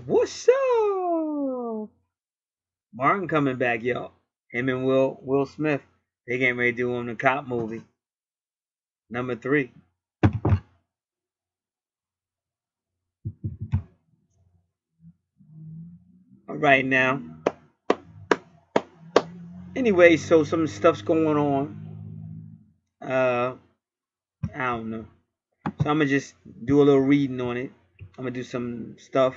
What's up? Martin coming back, y'all. Him and Will Smith. They getting ready to do him the cop movie. Number 3. All right now. Anyway, so some stuff's going on. I don't know. So I'm gonna just do a little reading on it. I'm gonna do some stuff,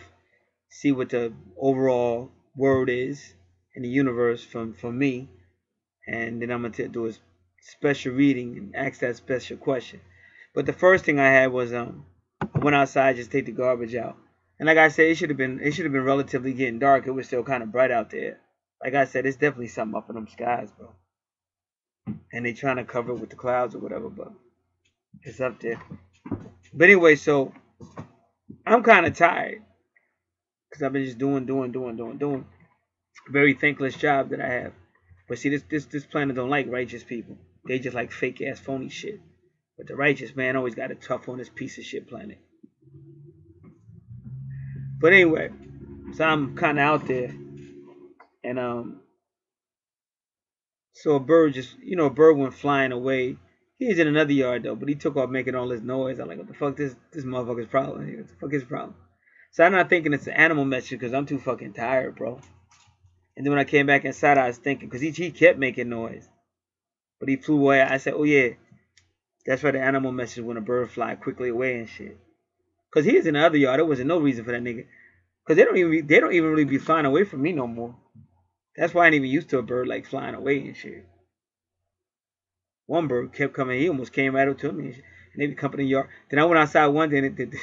see what the overall word is in the universe from me, and then I'm gonna do a special reading and ask that special question. But the first thing I had was I went outside just to take the garbage out, and like I said, it should have been relatively getting dark. It was still kind of bright out there. Like I said, it's definitely something up in them skies, bro. And they trying to cover it with the clouds or whatever, but it's up there. But anyway, so I'm kind of tired because I've been just doing. Very thankless job that I have. But see, this planet don't like righteous people. They just like fake ass phony shit. But the righteous man always got it tough on this piece of shit planet. But anyway, so I'm kind of out there, and so a bird a bird went flying away. He was in another yard though, but he took off making all this noise. I'm like, what the fuck, this motherfucker's problem? What the fuck is his problem? So I'm not thinking it's an animal message because I'm too fucking tired, bro. And then when I came back inside, I was thinking because he kept making noise, but he flew away. I said, oh yeah, that's why the animal message when a bird fly quickly away and shit. Cause he was in the other yard. There wasn't no reason for that nigga. Cause they don't even really be flying away from me no more. That's why I ain't even used to a bird like flying away and shit. One bird kept coming. He almost came right up to me, and they be coming in the yard. Then I went outside one day, and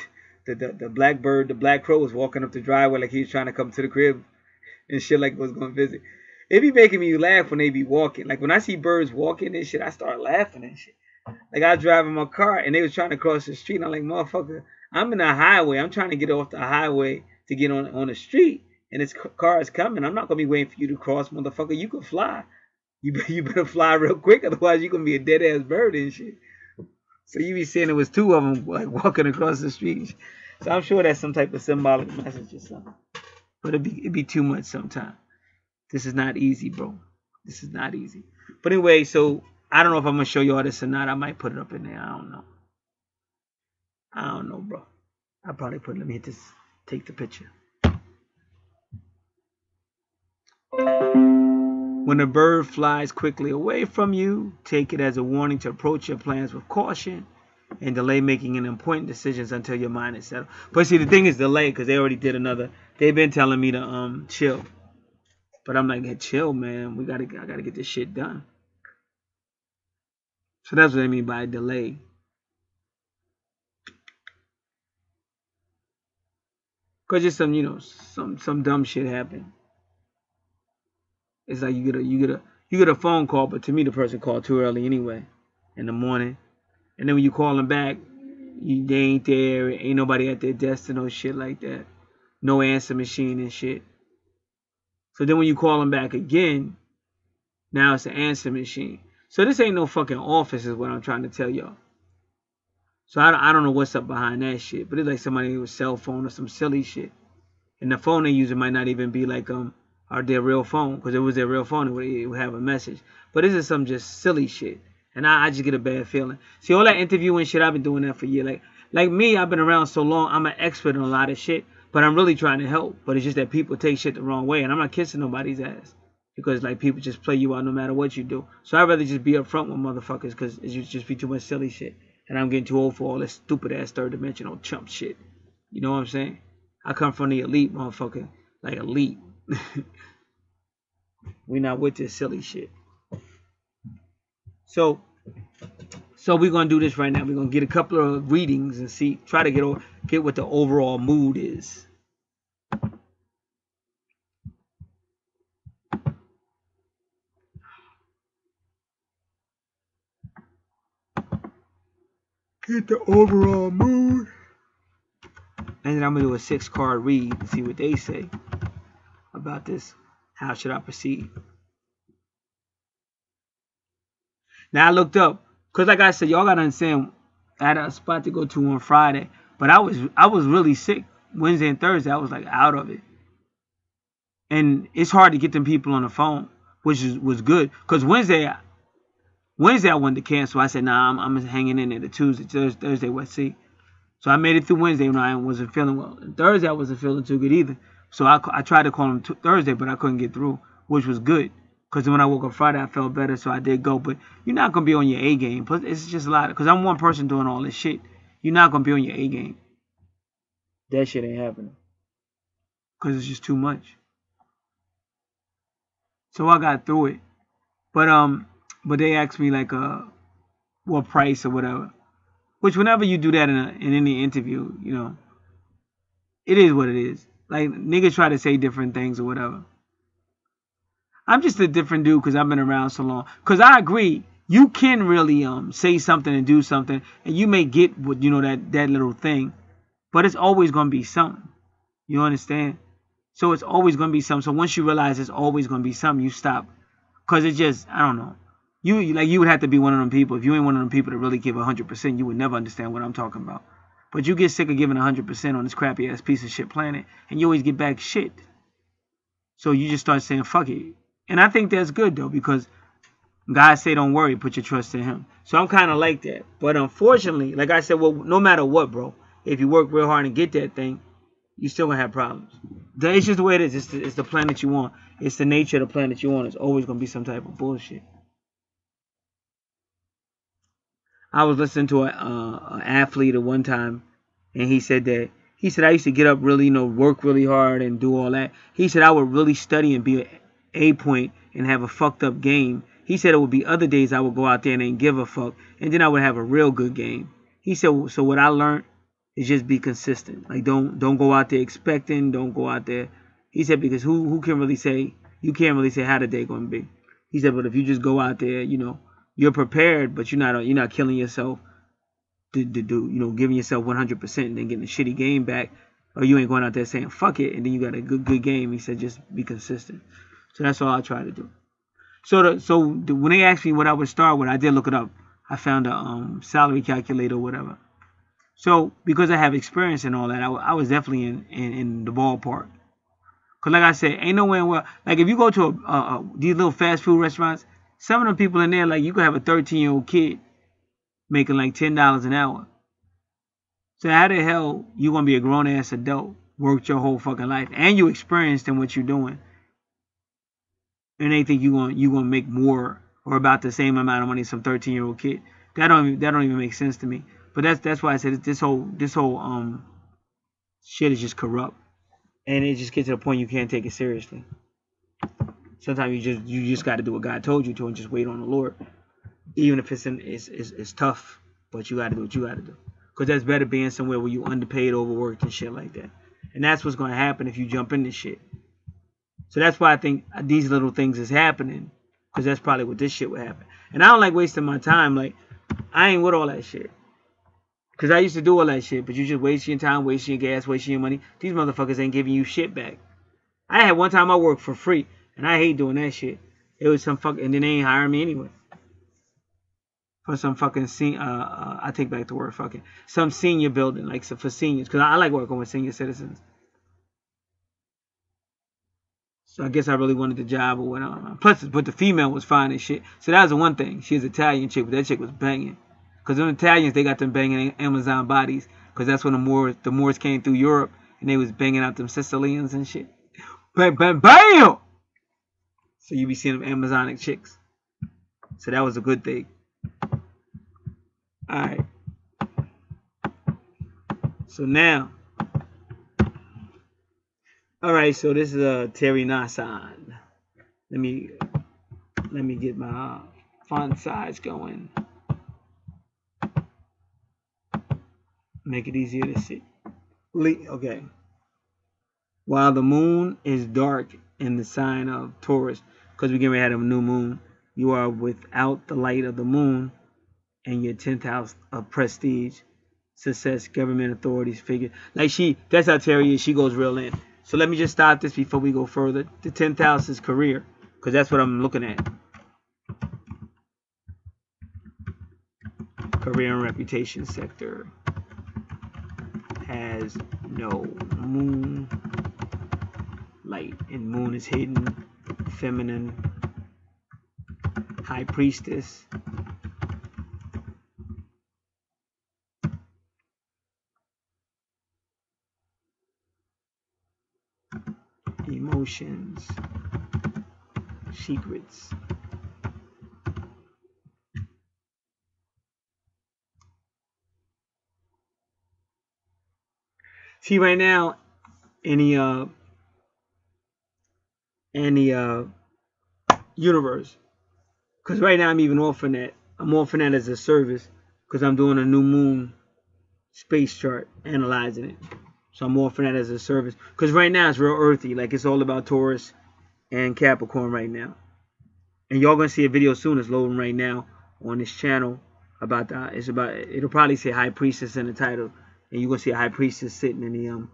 the black bird, the black crow, was walking up the driveway like he was trying to come to the crib and shit, like was going to visit. It be making me laugh when they be walking. Like when I see birds walking and shit, I start laughing and shit. Like I was driving my car and they was trying to cross the street. And I'm like, motherfucker, I'm in a highway. I'm trying to get off the highway to get on the street, and this car is coming. I'm not gonna be waiting for you to cross, motherfucker. You can fly. You better fly real quick, otherwise you're gonna be a dead ass bird and shit. So you be saying it was two of them like walking across the street. So I'm sure that's some type of symbolic message or something. But it'd be too much sometimes. This is not easy, bro. This is not easy. But anyway, so I don't know if I'm gonna show y'all this or not. I might put it up in there. I don't know, bro. I'll probably let me hit this, take the picture. When a bird flies quickly away from you, take it as a warning to approach your plans with caution and delay making an important decisions until your mind is settled. But see, the thing is delay because they already did another. They've been telling me to chill, but I'm like, hey, chill, man. I gotta get this shit done. So that's what I mean by delay. Cause just some dumb shit happened. It's like you get a phone call, but to me the person called too early anyway, in the morning. And then when you call them back, they ain't there. Ain't nobody at their desk or no shit like that. No answer machine and shit. So then when you call them back again, now it's an answer machine. So this ain't no fucking office is what I'm trying to tell y'all. So I don't know what's up behind that shit. But it's like somebody with a cell phone or some silly shit. And the phone they use might not even be like their real phone. Because if it was their real phone, it would have a message. But this is some just silly shit. And I just get a bad feeling. See, all that interviewing shit, I've been doing that for years. Like me, I've been around so long, I'm an expert in a lot of shit. But I'm really trying to help. But it's just that people take shit the wrong way. And I'm not kissing nobody's ass. Because like people just play you out no matter what you do. So I'd rather just be upfront with motherfuckers. Because it just be too much silly shit. And I'm getting too old for all this stupid ass third dimensional chump shit. You know what I'm saying? I come from the elite, motherfucker. Like elite. We not with this silly shit. So we're gonna do this right now. We're gonna get a couple of readings and try to get what the overall mood is. Get the overall mood. And then I'm gonna do a 6-card read and see what they say about this. How should I proceed? Now I looked up, cause like I said, y'all gotta understand, I had a spot to go to on Friday, but I was really sick. Wednesday and Thursday, I was like out of it. And it's hard to get them people on the phone, which was good. Because Wednesday I wanted to cancel. I said, nah, I'm hanging in there to Tuesday, Thursday, West Sea. So I made it through Wednesday when I wasn't feeling well. And Thursday, I wasn't feeling too good either. So I tried to call him Thursday, but I couldn't get through, which was good. Because when I woke up Friday, I felt better, so I did go. But you're not going to be on your A game. Plus, it's just a lot. Because I'm one person doing all this shit. You're not going to be on your A game. That shit ain't happening. Because it's just too much. So I got through it. But they asked me, like, what price or whatever. Which whenever you do that in any interview, you know, it is what it is. Like, niggas try to say different things or whatever. I'm just a different dude because I've been around so long. Because I agree, you can really say something and do something, and you may get what, you know, that little thing, but it's always going to be something. You understand? So it's always going to be something. So once you realize it's always going to be something, you stop. Because it just, I don't know. You would have to be one of them people. If you ain't one of them people that really give 100%, you would never understand what I'm talking about. But you get sick of giving 100% on this crappy ass piece of shit planet, and you always get back shit. So you just start saying fuck it. And I think that's good though, because God say don't worry, put your trust in Him. So I'm kind of like that. But unfortunately, like I said, well, no matter what, bro, if you work real hard and get that thing, you still gonna have problems. It's just the way it is. It's the planet you want. It's the nature of the planet you want. It's always gonna be some type of bullshit. I was listening to an athlete at one time, and he said I used to get up really, you know, work really hard and do all that. He said I would really study and be an A point and have a fucked up game. He said it would be other days I would go out there and ain't give a fuck, and then I would have a real good game. He said, so what I learned is just be consistent. Like don't go out there expecting. Don't go out there. He said because who can really say, you can't really say how the day gonna be. He said, but if you just go out there, you know, you're prepared, but you're not killing yourself to do, you know, giving yourself 100% and then getting a shitty game back, or you ain't going out there saying fuck it and then you got a good game. He said just be consistent. So that's all I try to do. So when they asked me what I would start with, I did look it up. I found a salary calculator or whatever. So because I have experience in all that, I was definitely in the ballpark. Cause like I said, ain't nowhere where, like if you go to these little fast food restaurants, some of them people in there, like you could have a 13-year-old kid making like $10 an hour. So how the hell you gonna be a grown ass adult, worked your whole fucking life, and you experienced in what you're doing, and they think you gonna make more or about the same amount of money as some 13-year-old kid? That don't even make sense to me. But that's why I said this whole shit is just corrupt, and it just gets to the point you can't take it seriously. Sometimes you just got to do what God told you to and just wait on the Lord, even if it's tough. But you got to do what you got to do, because that's better being somewhere where you underpaid, overworked, and shit like that. And that's what's going to happen if you jump into shit. So that's why I think these little things is happening, because that's probably what this shit would happen. And I don't like wasting my time. Like I ain't with all that shit. Because I used to do all that shit, but you just wasting your time, wasting your gas, wasting your money. These motherfuckers ain't giving you shit back. I had one time I worked for free, and I hate doing that shit. It was some fucking, and then they ain't hiring me anyway. For some fucking, I take back the word fucking, some senior building, like for seniors. Because I like working with senior citizens. So I guess I really wanted the job or whatever. Plus, but the female was fine and shit. So that was the one thing. She was Italian chick, but that chick was banging. Because them Italians, they got them banging Amazon bodies. Because that's when the Moors came through Europe. And they was banging out them Sicilians and shit. Bam, bam, bam! So you be seeing them Amazonic chicks. So that was a good thing. Alright. So now. Alright, so this is Terry Nasan. Let me get my font size going. Make it easier to see. Okay. While the moon is dark in the sign of Taurus, because we're getting ready to have a new moon, you are without the light of the moon and your 10th house of prestige, success, government, authorities, figure. Like that's how Terry is. She goes real in. So let me just stop this before we go further. The 10th house is career, because that's what I'm looking at. Career and reputation sector. has no moon light, and moon is hidden, feminine, high priestess. Emotions, secrets. See, right now, any universe, because right now I'm even offering that. I'm offering that as a service because I'm doing a new moon space chart, analyzing it. So I'm offering that as a service because right now it's real earthy, like it's all about Taurus and Capricorn right now. And y'all gonna see a video soon. It's loading right now on this channel about that. It's about, it'll probably say High Priestess in the title, and you're gonna see a High Priestess sitting in the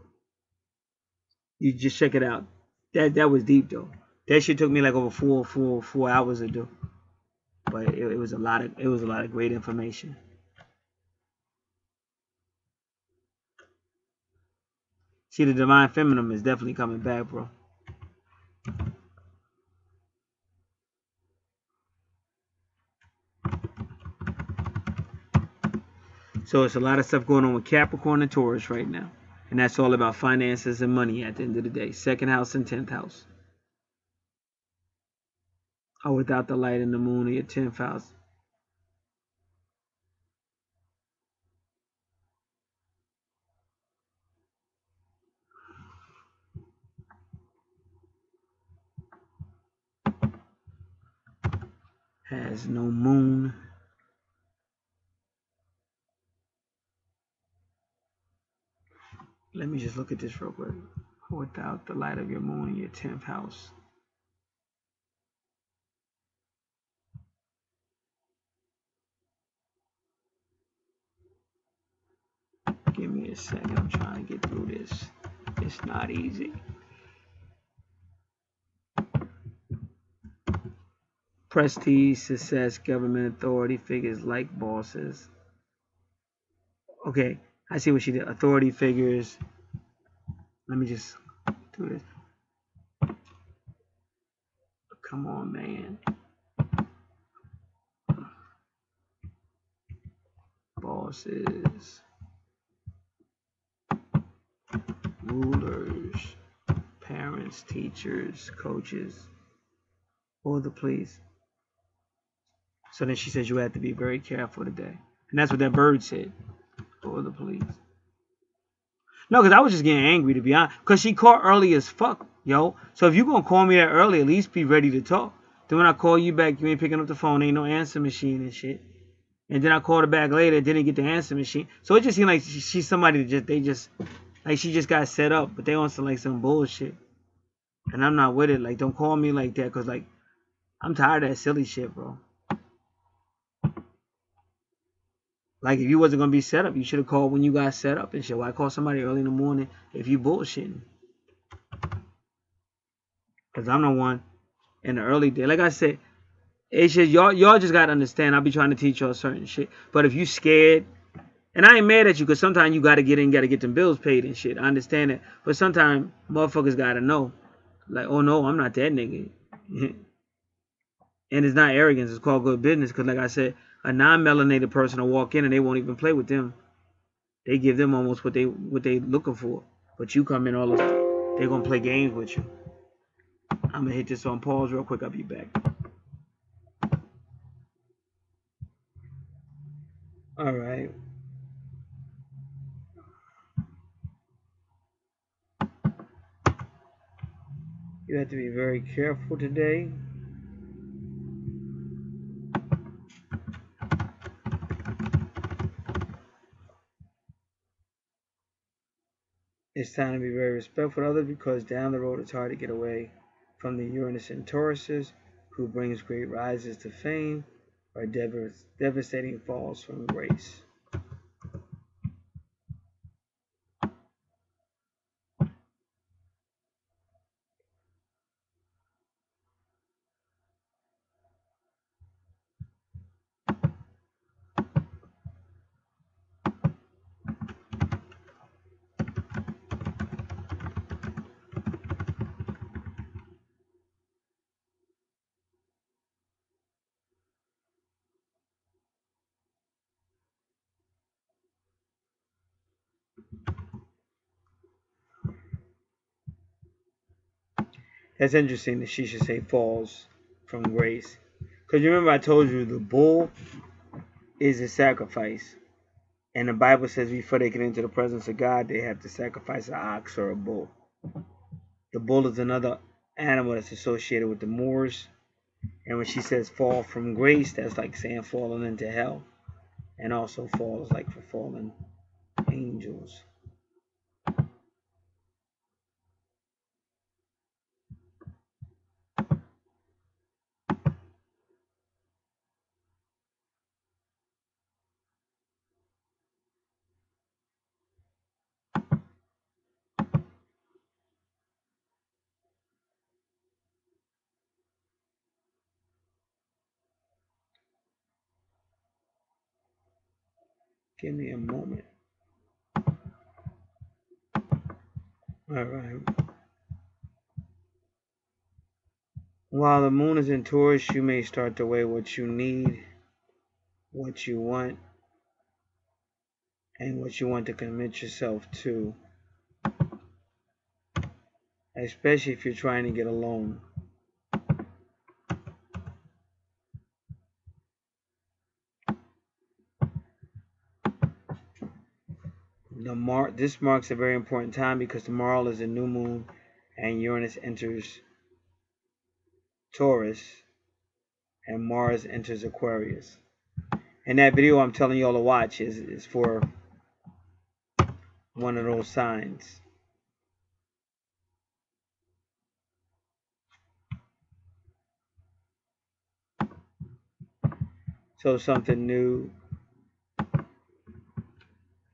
You just check it out. That was deep though. That shit took me like over four hours to do, but it was a lot of great information. See, the divine feminine is definitely coming back, bro. So it's a lot of stuff going on with Capricorn and Taurus right now. And that's all about finances and money at the end of the day. Second house and 10th house. Or without the light and the moon in your 10th house. Has no moon. Let me just look at this real quick. Without the light of your moon in your 10th house. Give me a second. I'm trying to get through this. It's not easy. Prestige, success, government authority figures like bosses. Okay, I see what she did. Authority figures. Let me just do this. Come on, man. Bosses. Rulers. Parents, teachers, coaches. All the please. So then she says you have to be very careful today. And that's what that bird said. All the please. No, because I was just getting angry, to be honest. Because she called early as fuck, yo. So if you're going to call me that early, at least be ready to talk. Then when I call you back, you ain't picking up the phone. Ain't no answer machine and shit. And then I called her back later, didn't get the answer machine. So it just seemed like she's somebody that like she just got set up. But they on some, like, some bullshit. And I'm not with it. Like, don't call me like that. Because, like, I'm tired of that silly shit, bro. Like, if you wasn't going to be set up, you should have called when you got set up and shit. Why call somebody early in the morning if you bullshitting? Because I'm the one in the early day. Like I said, it's just, y'all just got to understand. I'll be trying to teach y'all certain shit. But if you scared, and I ain't mad at you because sometimes you got to get in, got to get them bills paid and shit. I understand that. But sometimes motherfuckers got to know. Like, oh, no, I'm not that nigga. And it's not arrogance. It's called good business. Because like I said, a non-melanated person will walk in and they won't even play with them. They give them almost what they looking for. But you come in all of they're gonna play games with you. I'm gonna hit this on pause real quick. I'll be back. All right. You have to be very careful today. It's time to be very respectful of others because down the road it's hard to get away from the Uranus and Tauruses, who brings great rises to fame or devastating falls from grace. That's interesting that she should say falls from grace. Because you remember I told you the bull is a sacrifice. And the Bible says before they get into the presence of God, they have to sacrifice an ox or a bull. The bull is another animal that's associated with the Moors. And when she says fall from grace, that's like saying falling into hell. And also fall is like for fallen angels. Give me a moment. All right. While the moon is in Taurus, you may start to weigh what you need, what you want, and what you want to commit yourself to. Especially if you're trying to get a loan. This marks a very important time because tomorrow is a new moon and Uranus enters Taurus and Mars enters Aquarius. And that video I'm telling you all to watch is for one of those signs. So something new.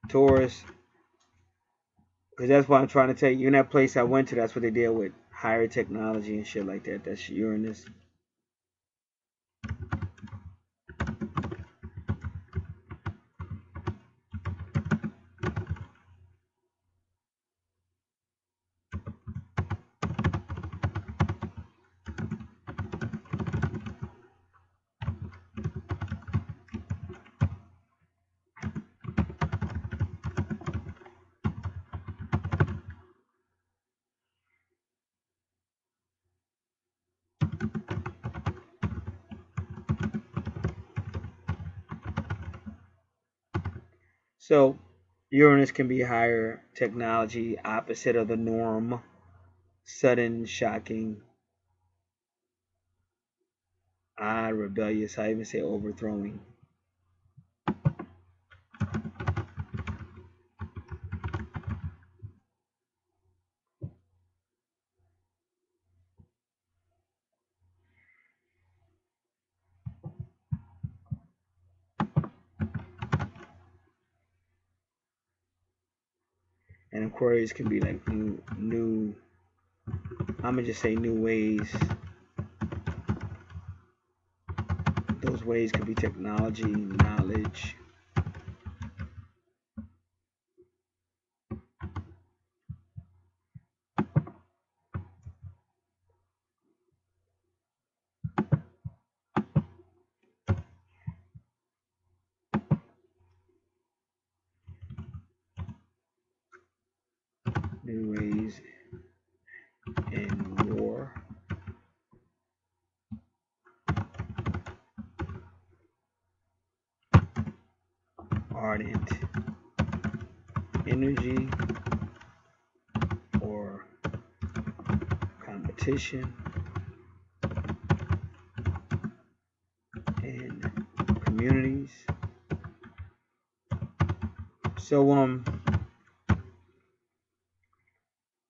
Taurus. Because that's what I'm trying to tell you. In that place I went to, that's what they deal with. Higher technology and shit like that. That's Uranus. So Uranus can be higher technology, opposite of the norm, sudden, shocking, odd, rebellious. I even say overthrowing. And Aquarius can be like new I'm gonna just say new ways. Those ways could be technology, knowledge. New ways in war. Ardent energy or competition and communities. So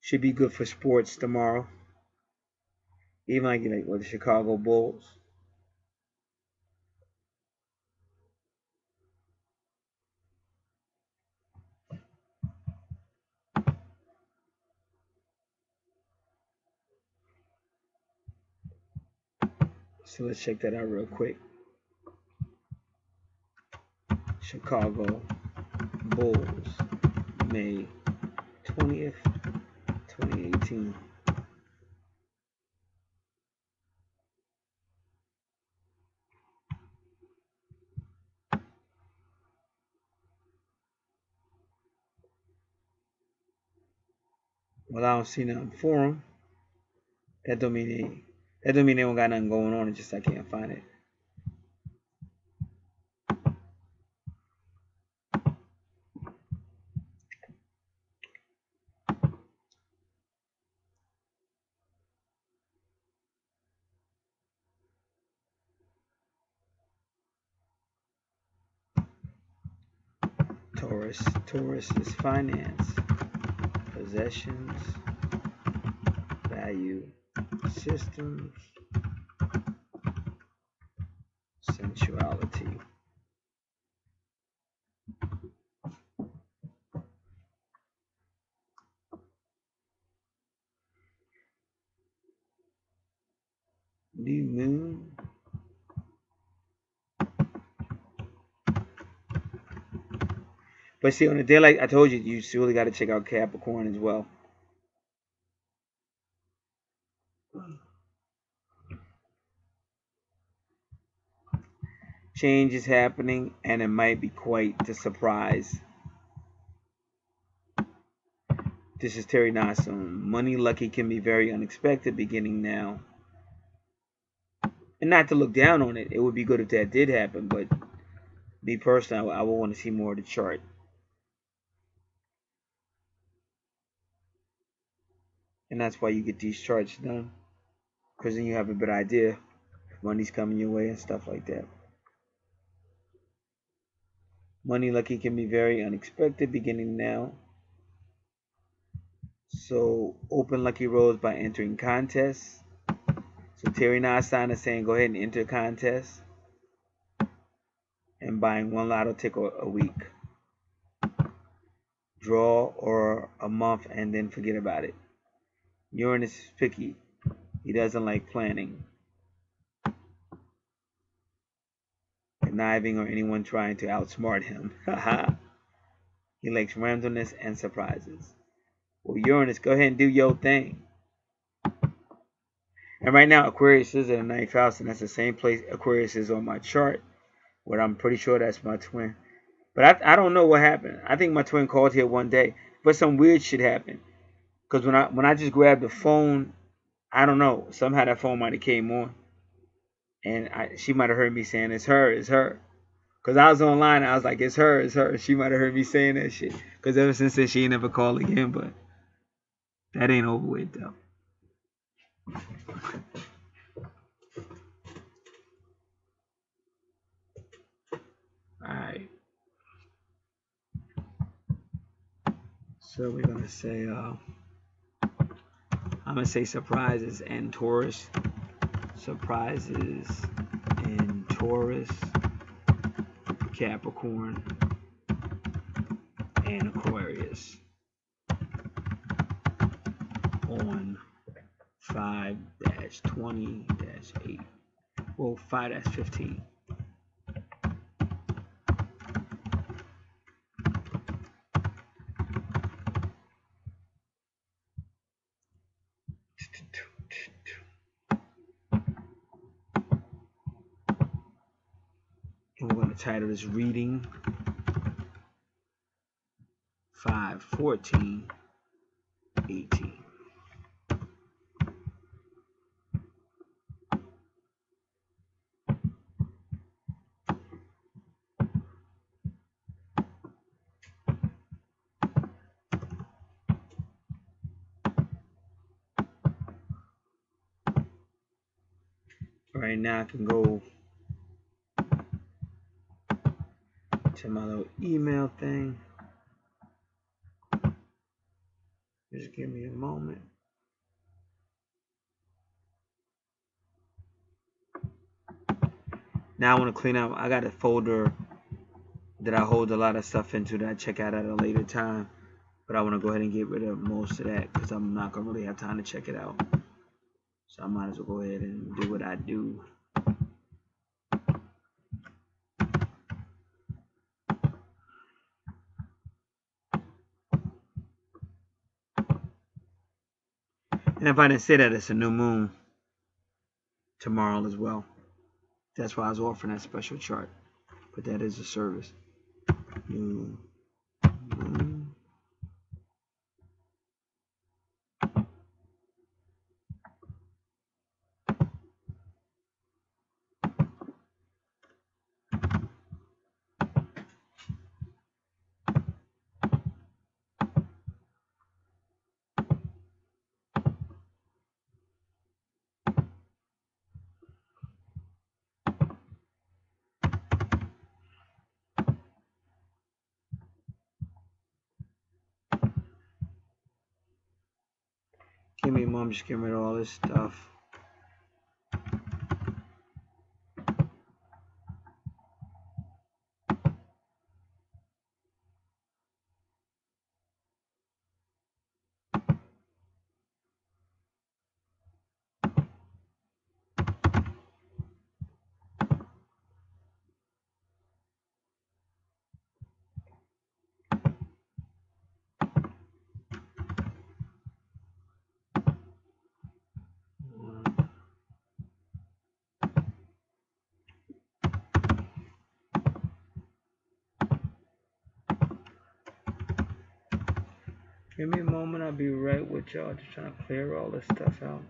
should be good for sports tomorrow. Even like with the Chicago Bulls. So let's check that out real quick. Chicago Bulls, May 20th, 2018. Well, I don't see nothing for them. That don't mean they don't got nothing going on. It's just I can't find it. Taurus is finance, possessions, value, systems, sensuality. New moon. But see, on a day like I told you, you really got to check out Capricorn as well. Change is happening, and it might be quite the surprise. This is Terry Nasson. Money lucky can be very unexpected beginning now. And not to look down on it, it would be good if that did happen, but me personally, I would want to see more of the chart. And that's why you get these charts done, because then you have a better idea if money's coming your way and stuff like that. Money lucky can be very unexpected beginning now. So open lucky roads by entering contests. So Terry Nasson is saying go ahead and enter contests and buying one lotto ticket a week. Draw or a month and then forget about it. Uranus is picky. He doesn't like planning, conniving, or anyone trying to outsmart him. He likes randomness and surprises. Well, Uranus, go ahead and do your thing. And right now, Aquarius is in the 9th house, and that's the same place Aquarius is on my chart, where I'm pretty sure that's my twin. But I don't know what happened. I think my twin called here one day, but some weird shit happened. Because when I just grabbed the phone, I don't know, somehow that phone might have came on, and she might have heard me saying it's her, it's her. Because I was online, I was like, it's her, it's her. She might have heard me saying that shit. Because ever since then, she ain't never called again, but that ain't over with, though. Alright. So we're going to say, I'm going to say surprises and Taurus. Surprises in Taurus, Capricorn, and Aquarius on 5-20-8. Well, 5-15. And we're going to title this reading 5-14-18. Right now I can go to my little email thing. Just give me a moment. Now I want to clean up. I got a folder that I hold a lot of stuff into that I check out at a later time. But I want to go ahead and get rid of most of that because I'm not going to really have time to check it out. So I might as well go ahead and do what I do. And if I didn't say that, it's a new moon tomorrow as well. That's why I was offering that special chart. But that is a service. New moon. Give me a moment, just getting rid of all this stuff. Give me a moment, I'll be right with y'all. Just trying to clear all this stuff out.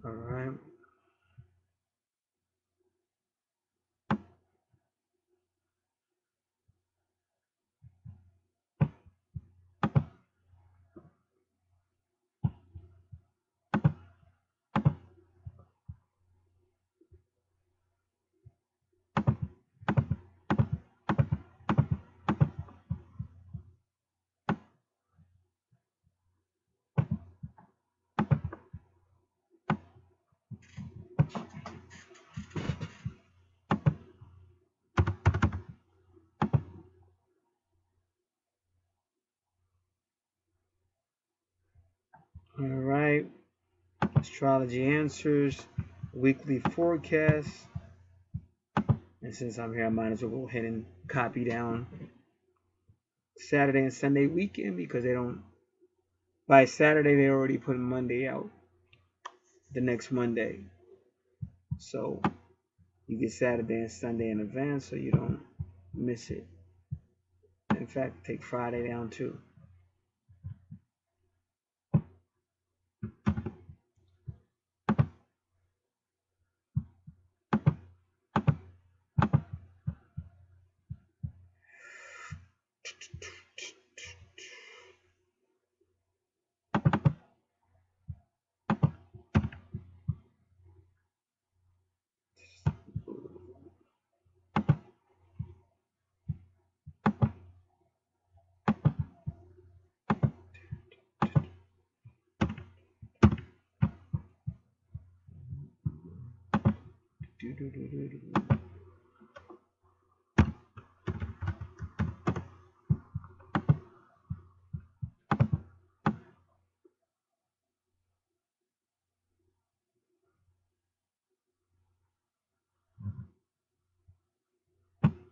Alright. Alright. Astrology answers. Weekly forecast. And since I'm here, I might as well go ahead and copy down Saturday and Sunday weekend, because they don't, by Saturday they already put Monday out, the next Monday. So you get Saturday and Sunday in advance so you don't miss it. In fact, take Friday down too.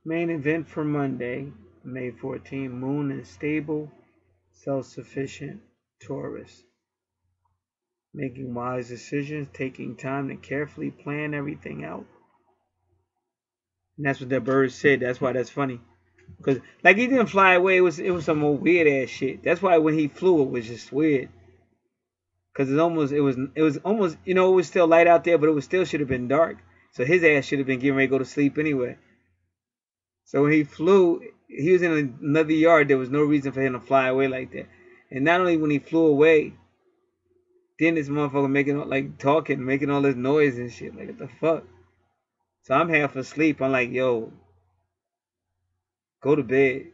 Main event for Monday, May 14. Moon is stable, self-sufficient, Taurus. Making wise decisions, taking time to carefully plan everything out. And that's what that bird said. That's why that's funny. Because like he didn't fly away, it was some old weird ass shit. That's why when he flew it was just weird. Because it was almost, you know, it was still light out there, but it still should have been dark. So his ass should have been getting ready to go to sleep anyway. So when he flew, he was in another yard. There was no reason for him to fly away like that. And not only when he flew away, then this motherfucker making like talking, making all this noise and shit. Like, what the fuck? So I'm half asleep. I'm like, yo, go to bed.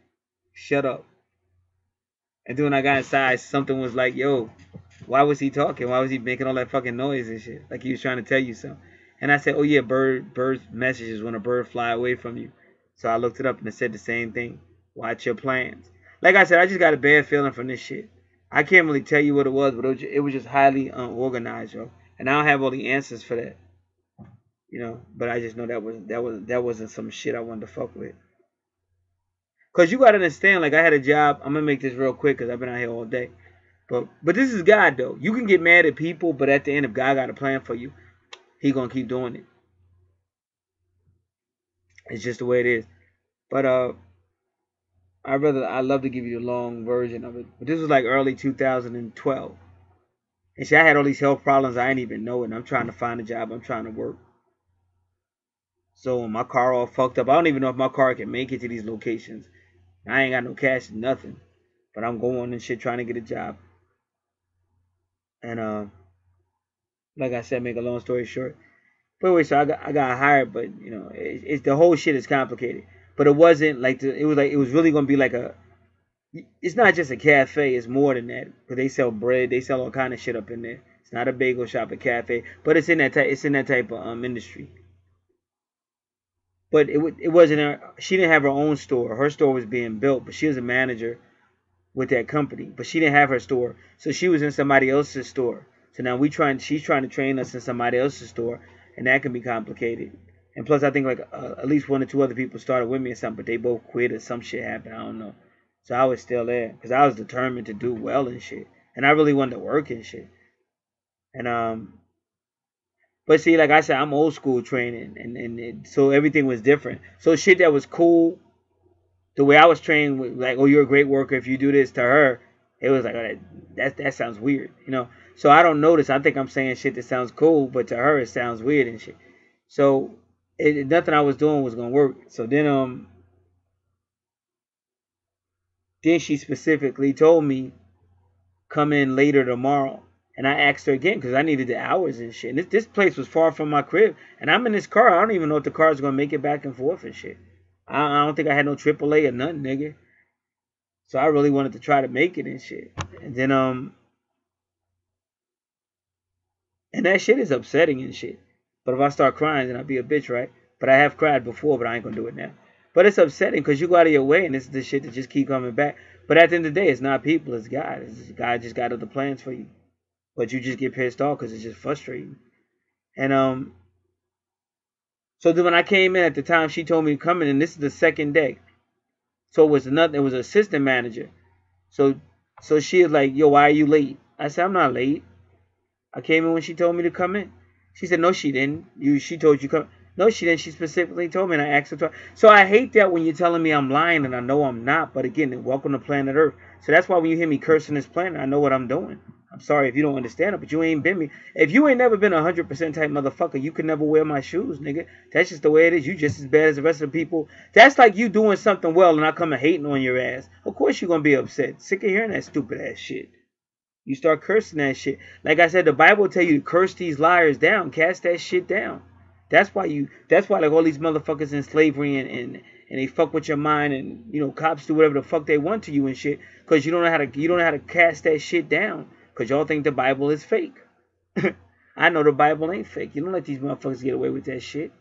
Shut up. And then when I got inside, something was like, yo, why was he talking? Why was he making all that fucking noise and shit? Like he was trying to tell you something. And I said, oh yeah, bird's messages when a bird fly away from you. So I looked it up and it said the same thing. Watch your plans. Like I said, I just got a bad feeling from this shit. I can't really tell you what it was, but it was just highly unorganized, yo. And I don't have all the answers for that, you know. But I just know that wasn't some shit I wanted to fuck with. Cause you gotta understand, like I had a job. I'm gonna make this real quick because I've been out here all day. But this is God though. You can get mad at people, but at the end, if God got a plan for you, He gonna keep doing it. It's just the way it is. But I love to give you the long version of it, but this was like early 2012. And see, I had all these health problems I didn't even know, and I'm trying to find a job. I'm trying to work. So my car all fucked up. I don't even know if my car can make it to these locations. I ain't got no cash, nothing. But I'm going and shit trying to get a job. And like I said, make a long story short. But anyway, so I got hired, but you know, it's the whole shit is complicated. But it wasn't like it was really gonna be like a. It's not just a cafe. It's more than that. Because they sell bread, they sell all kind of shit up in there. It's not a bagel shop, a cafe, but it's in that type. It's in that type of industry. But it wasn't her. She didn't have her own store. Her store was being built, but she was a manager with that company. But she didn't have her store, so she was in somebody else's store. So now she's trying to train us in somebody else's store, and that can be complicated. And plus, I think like at least one or two other people started with me or something, but they both quit or some shit happened. I don't know. So I was still there because I was determined to do well and shit, and I really wanted to work and shit. And but see, like I said, I'm old school training, and so everything was different. So shit that was cool, the way I was trained, like, oh, you're a great worker if you do this, to her, it was like, oh, that sounds weird, you know. So I don't notice. I think I'm saying shit that sounds cool, but to her it sounds weird and shit. So nothing I was doing was gonna work. So then she specifically told me come in later tomorrow. And I asked her again because I needed the hours and shit. And this place was far from my crib. And I'm in this car. I don't even know if the car is going to make it back and forth and shit. I don't think I had no AAA or nothing, nigga. So I really wanted to try to make it and shit. And then, and that shit is upsetting and shit. But if I start crying, then I'll be a bitch, right? But I have cried before, but I ain't going to do it now. But it's upsetting because you go out of your way and this is the shit that just keep coming back. But at the end of the day, it's not people, it's God. God just got other plans for you. But you just get pissed off because it's just frustrating. And so then when I came in at the time she told me to come in, and this is the second day. So it was assistant manager. So she was like, yo, why are you late? I said, I'm not late. I came in when she told me to come in. She said, no, she didn't. She told you come. No, she didn't. She specifically told me, and I asked her twice. So I hate that when you're telling me I'm lying and I know I'm not. But again, welcome to planet Earth. So that's why when you hear me cursing this planet, I know what I'm doing. I'm sorry if you don't understand it, but you ain't been me. If you ain't never been 100% type motherfucker, you could never wear my shoes, nigga. That's just the way it is. You just as bad as the rest of the people. That's like you doing something well and I come and hating on your ass. Of course you're going to be upset. Sick of hearing that stupid ass shit. You start cursing that shit. Like I said, the Bible tell you to curse these liars down. Cast that shit down. That's why like all these motherfuckers in slavery and they fuck with your mind and, you know, cops do whatever the fuck they want to you and shit. Because you don't know how to cast that shit down. Because y'all think the Bible is fake. I know the Bible ain't fake. You don't let these motherfuckers get away with that shit.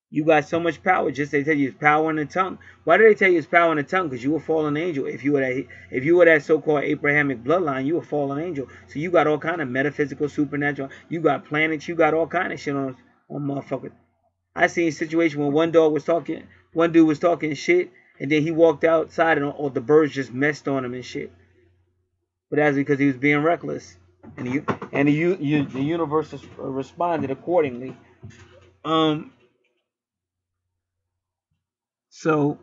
You got so much power. Just they tell you it's power in the tongue. Why do they tell you it's power in the tongue? Because you a fallen angel. If you were that so-called Abrahamic bloodline, you a fallen angel. So you got all kind of metaphysical, supernatural. You got planets. You got all kind of shit on motherfuckers. I seen a situation where one dude was talking shit, and then he walked outside and all the birds just messed on him and shit. But that's because he was being reckless, and the universe responded accordingly. So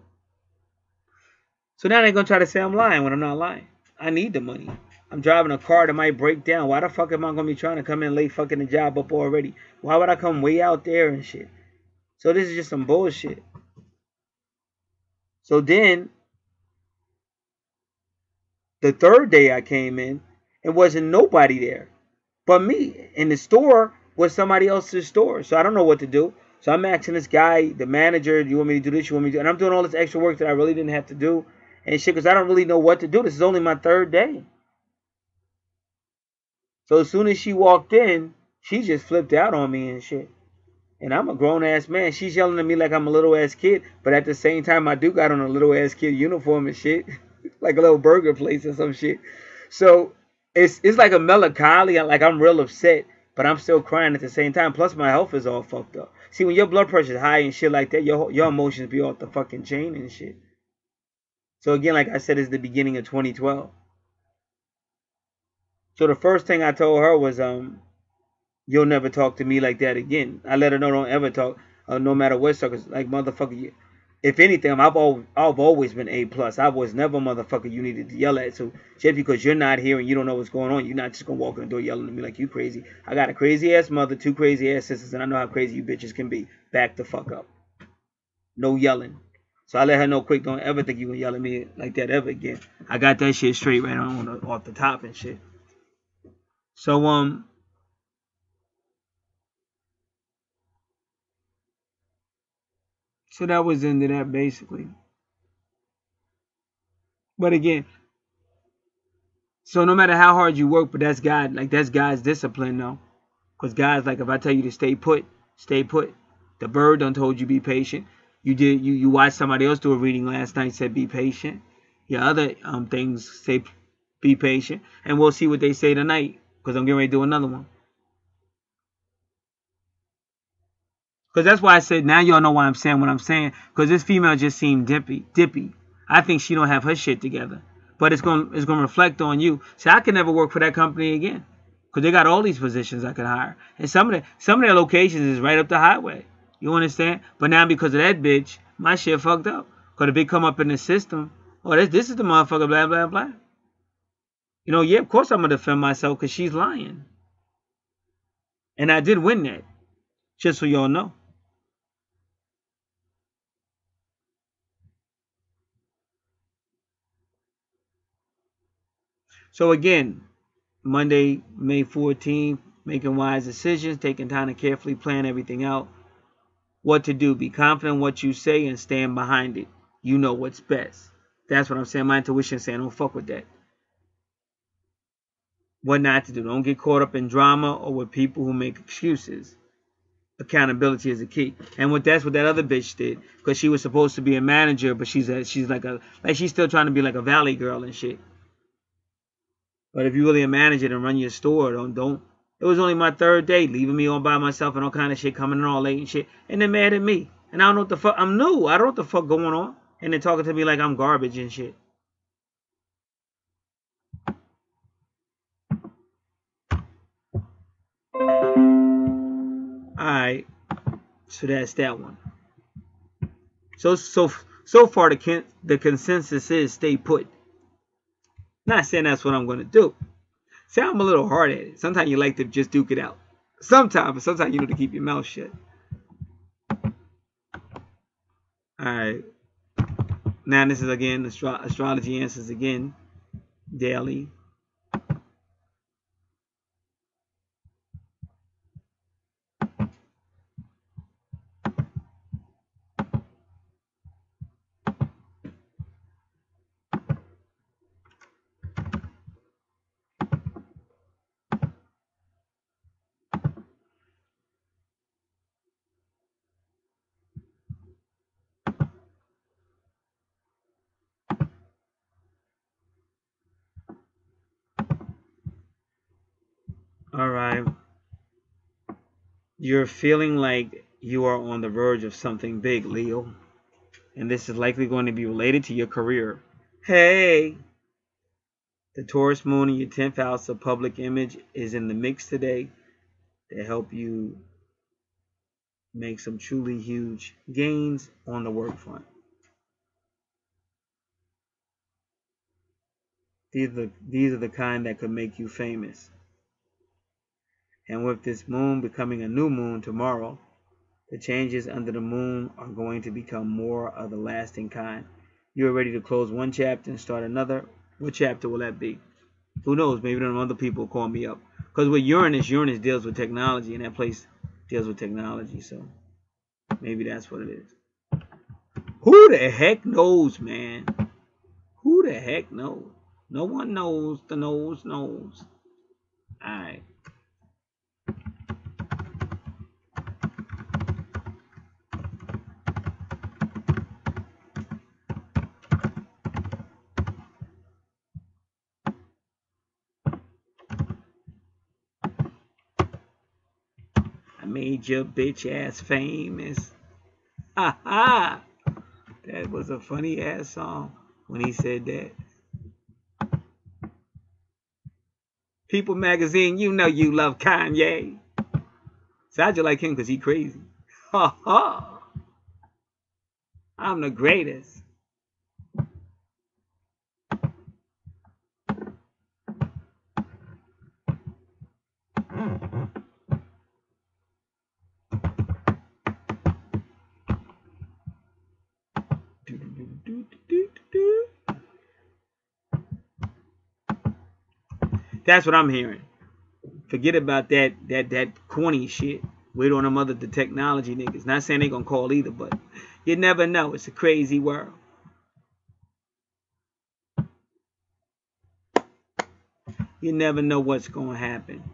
now they're gonna try to say I'm lying when I'm not lying. I need the money. I'm driving a car that might break down. Why the fuck am I gonna be trying to come in late, fucking the job up already? Why would I come way out there and shit? So this is just some bullshit. So then the third day I came in, it wasn't nobody there but me. And the store was somebody else's store. So I don't know what to do. So I'm asking this guy, the manager, do you want me to do this? You want me to do? And I'm doing all this extra work that I really didn't have to do and shit because I don't really know what to do. This is only my third day. So as soon as she walked in, she just flipped out on me and shit. And I'm a grown-ass man. She's yelling at me like I'm a little-ass kid. But at the same time, I do got on a little-ass kid uniform and shit. Like a little burger place or some shit. So it's like a melancholy. Like I'm real upset. But I'm still crying at the same time. Plus my health is all fucked up. See, when your blood pressure is high and shit like that, your emotions be off the fucking chain and shit. So again, like I said, it's the beginning of 2012. So the first thing I told her was, you'll never talk to me like that again. I let her know don't ever talk, no matter what suckers. Like, motherfucker, If anything, I've always been A plus. I was never a motherfucker you needed to yell at. So just because you're not here and you don't know what's going on, you're not just gonna walk in the door yelling at me like you crazy. I got a crazy ass mother, 2 crazy ass sisters, and I know how crazy you bitches can be. Back the fuck up. No yelling. So I let her know quick. Don't ever think you gonna yell at me like that ever again. I got that shit straight right on off the top and shit. So so that was the end of that basically. But again, so no matter how hard you work, but that's God, like that's God's discipline though. Because God's like, if I tell you to stay put, stay put. The bird done told you be patient. You watched somebody else do a reading last night, said be patient. Your other things say be patient. And we'll see what they say tonight. Because I'm getting ready to do another one. Because that's why I said, now y'all know why I'm saying what I'm saying. Because this female just seemed dippy. I think she don't have her shit together. But it's gonna reflect on you. See, I can never work for that company again. Because they got all these positions I could hire. And some of their locations is right up the highway. You understand? But now because of that bitch, my shit fucked up. Because if it come up in the system, oh, this is the motherfucker, blah, blah, blah. You know, yeah, of course I'm going to defend myself because she's lying. And I did win that. Just so y'all know. So again, Monday, May 14th, making wise decisions, taking time to carefully plan everything out. What to do. Be confident in what you say and stand behind it. You know what's best. That's what I'm saying. My intuition saying don't fuck with that. What not to do. Don't get caught up in drama or with people who make excuses. Accountability is the key. And that's what that other bitch did. Because she was supposed to be a manager, but she's still trying to be like a valley girl and shit. But if you really a manager and run your store, don't. It was only my 3rd day, leaving me all by myself and all kind of shit, coming in all late and shit. And they're mad at me. And I don't know what the fuck. I'm new. I don't know what the fuck going on. And they're talking to me like I'm garbage and shit. Alright. So that's that one. So far the consensus is stay put. Not saying that's what I'm going to do. See, I'm a little hard at it. Sometimes you like to just duke it out. Sometimes you know to keep your mouth shut. Alright. Now this is again astrology answers again. Daily. Alright. You're feeling like you are on the verge of something big, Leo. And this is likely going to be related to your career. Hey! The Taurus moon in your 10th house of public image is in the mix today to help you make some truly huge gains on the work front. These are the kind that could make you famous. And with this moon becoming a new moon tomorrow, the changes under the moon are going to become more of the lasting kind. You are ready to close one chapter and start another. What chapter will that be? Who knows? Maybe them other people call me up. Because with Uranus deals with technology, and that place deals with technology. So maybe that's what it is. Who the heck knows, man? Who the heck knows? No one knows. The nose knows. Alright. Made your bitch ass famous. Ha ha! That was a funny ass song when he said that. People Magazine, you know you love Kanye. So I just like him because he crazy. Ha ha! I'm the greatest. That's what I'm hearing. Forget about that corny shit. Wait on them other the technology niggas. Not saying they gonna call either, but you never know. It's a crazy world. You never know what's gonna happen.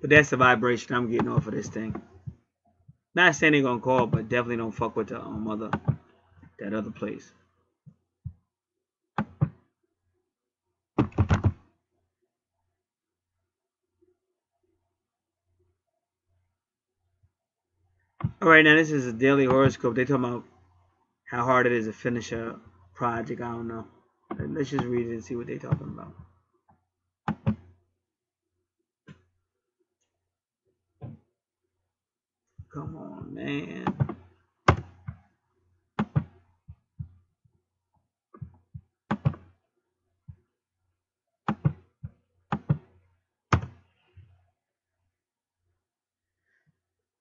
But that's the vibration I'm getting off of this thing. Not saying they're gonna call, but definitely don't fuck with the that other place. All right, now this is a daily horoscope. They talking about how hard it is to finish a project. I don't know. Let's just read it and see what they're talking about. Come on, man.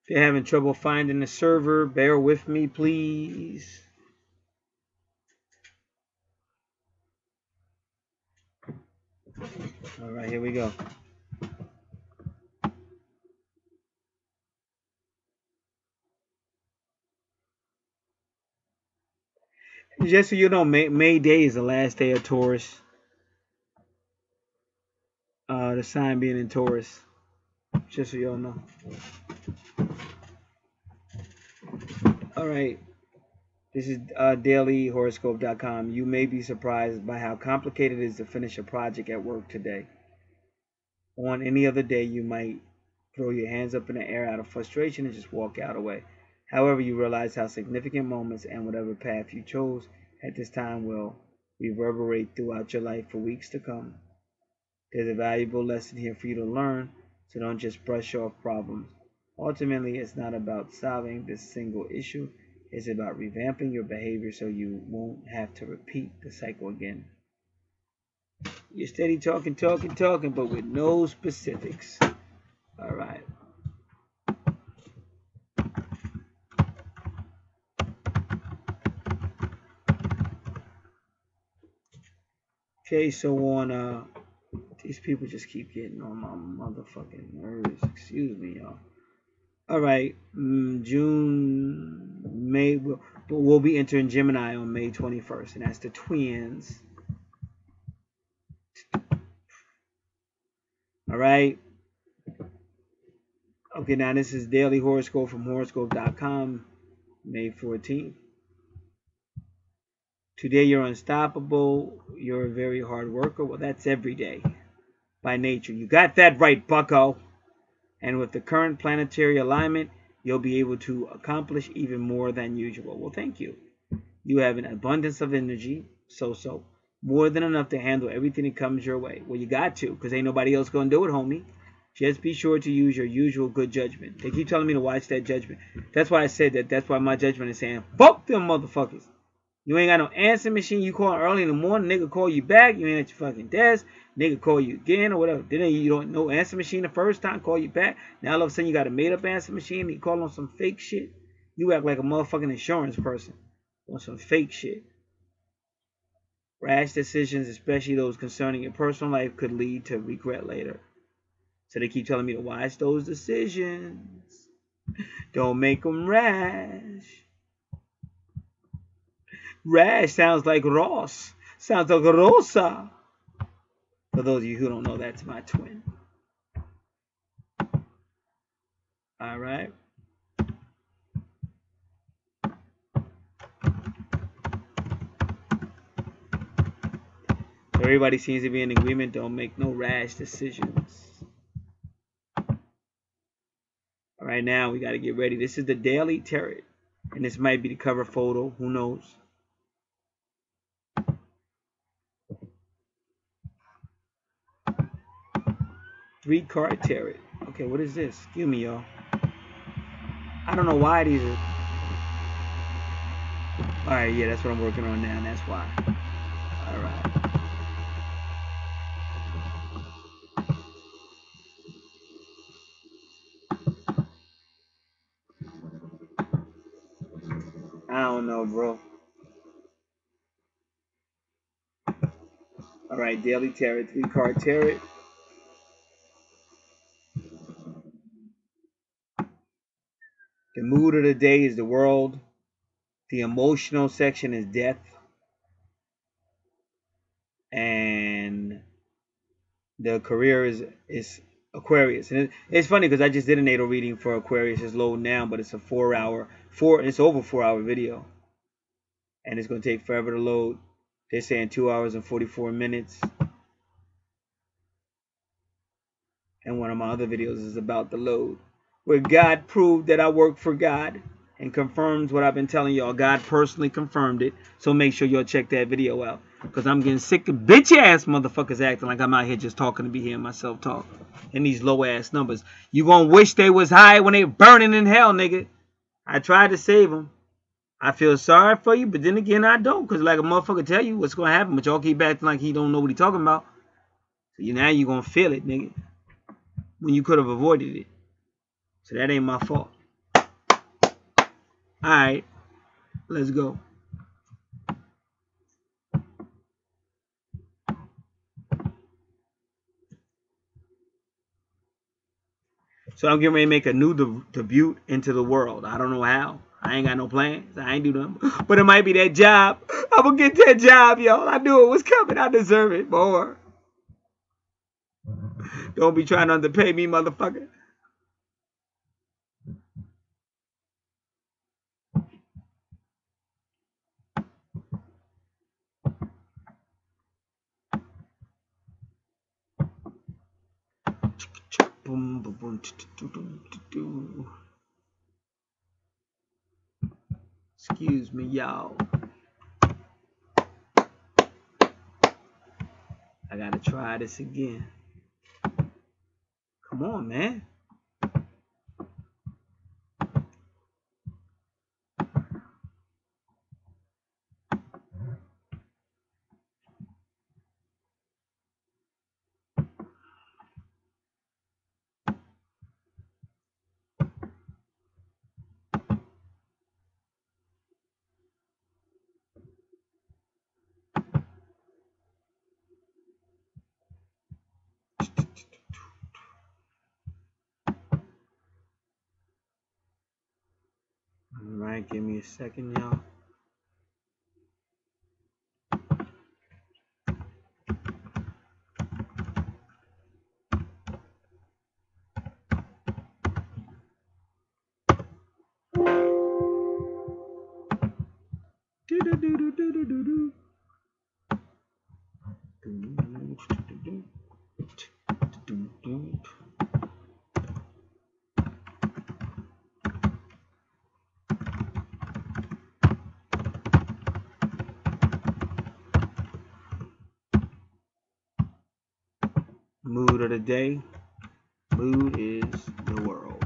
If you're having trouble finding the server, bear with me, please. All right, here we go. Just so you know, May Day is the last day of Taurus. The sign being in Taurus. Just so y'all know. All right. This is dailyhoroscope.com. You may be surprised by how complicated it is to finish a project at work today. On any other day, you might throw your hands up in the air out of frustration and just walk out away. However, you realize how significant moments and whatever path you chose at this time will reverberate throughout your life for weeks to come. There's a valuable lesson here for you to learn, so don't just brush off problems. Ultimately, it's not about solving this single issue. It's about revamping your behavior so you won't have to repeat the cycle again. You're steady talking, but with no specifics. All right. Okay, so on these people just keep getting on my motherfucking nerves. Excuse me, y'all. All right, May, we'll be entering Gemini on May 21st, and that's the twins. All right. Okay, now this is Daily Horoscope from horoscope.com, May 14th. Today you're unstoppable. You're a very hard worker. Well, that's every day by nature. You got that right, bucko. And with the current planetary alignment, you'll be able to accomplish even more than usual. Well, thank you. You have an abundance of energy, so more than enough to handle everything that comes your way. Well, you got to, because ain't nobody else going to do it, homie. Just be sure to use your usual good judgment. They keep telling me to watch that judgment. That's why I said that. That's why my judgment is saying, fuck them motherfuckers. You ain't got no answer machine. You call early in the morning, nigga call you back. You ain't at your fucking desk. Nigga call you again or whatever. Then you don't know answer machine the first time, call you back. Now all of a sudden you got a made up answer machine. You call on some fake shit. You act like a motherfucking insurance person on some fake shit. Rash decisions, especially those concerning your personal life, could lead to regret later. So they keep telling me to watch those decisions. Don't make them rash. Rash sounds like Ross. Sounds like Rosa. For those of you who don't know, that's my twin. All right. Everybody seems to be in agreement. Don't make no rash decisions. Right now, we got to get ready. This is the Daily Tarot. And this might be the cover photo. Who knows? Three-card tarot. Okay, what is this? Excuse me, y'all. I don't know why these are... Alright, yeah, that's what I'm working on now. That's why. Alright. I don't know, bro. Alright, Daily Tarot. Three-card tarot. The mood of the day is the world. The emotional section is death. And the career is Aquarius. And it's funny because I just did a natal reading for Aquarius. It's loading now, but it's a it's over 4 hour video. And it's going to take forever to load. They're saying 2 hours and 44 minutes. And one of my other videos is about the load, where God proved that I work for God and confirms what I've been telling y'all. God personally confirmed it. So make sure y'all check that video out. Because I'm getting sick of bitch ass motherfuckers acting like I'm out here just talking to be hearing myself talk. And these low ass numbers. You gonna wish they was high when they burning in hell, nigga. I tried to save them. I feel sorry for you, but then again I don't. Because like a motherfucker tell you what's gonna happen, but y'all keep acting like he don't know what he talking about. So now you gonna feel it, nigga. When you could have avoided it. So that ain't my fault. Alright. Let's go. So I'm getting ready to make a new debut into the world. I don't know how. I ain't got no plans. I ain't do nothing. But it might be that job. I'm going to get that job, y'all. I knew it was coming. I deserve it more. Don't be trying to underpay me, motherfucker. Excuse me, y'all. I gotta try this again. Come on, man. Alright, give me a second, y'all. Mood of the day. Mood is the world.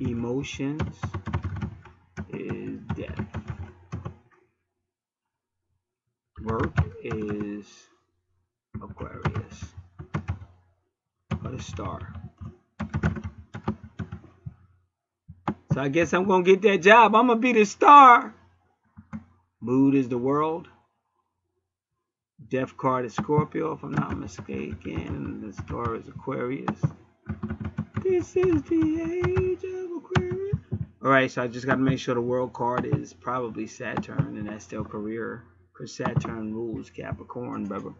Emotions is death. Work is Aquarius. Or the star. So I guess I'm going to get that job. I'm going to be the star. Mood is the world. Death card is Scorpio, if I'm not mistaken. The star is Aquarius. This is the age of Aquarius. Alright, so I just got to make sure the world card is probably Saturn, and that's still career. Because Saturn rules Capricorn, brother.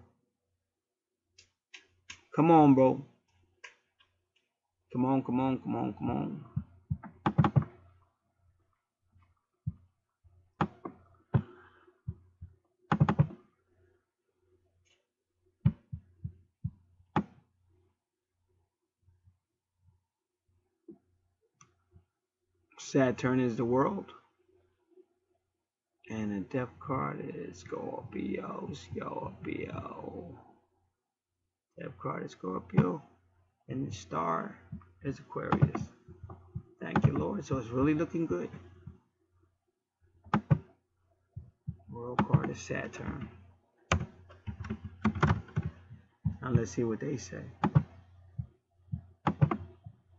Come on, bro. Come on, come on, come on, come on. Saturn is the world. And the death card is Scorpio. Death card is Scorpio. And the star is Aquarius. Thank you, Lord. So it's really looking good. World card is Saturn. Now let's see what they say.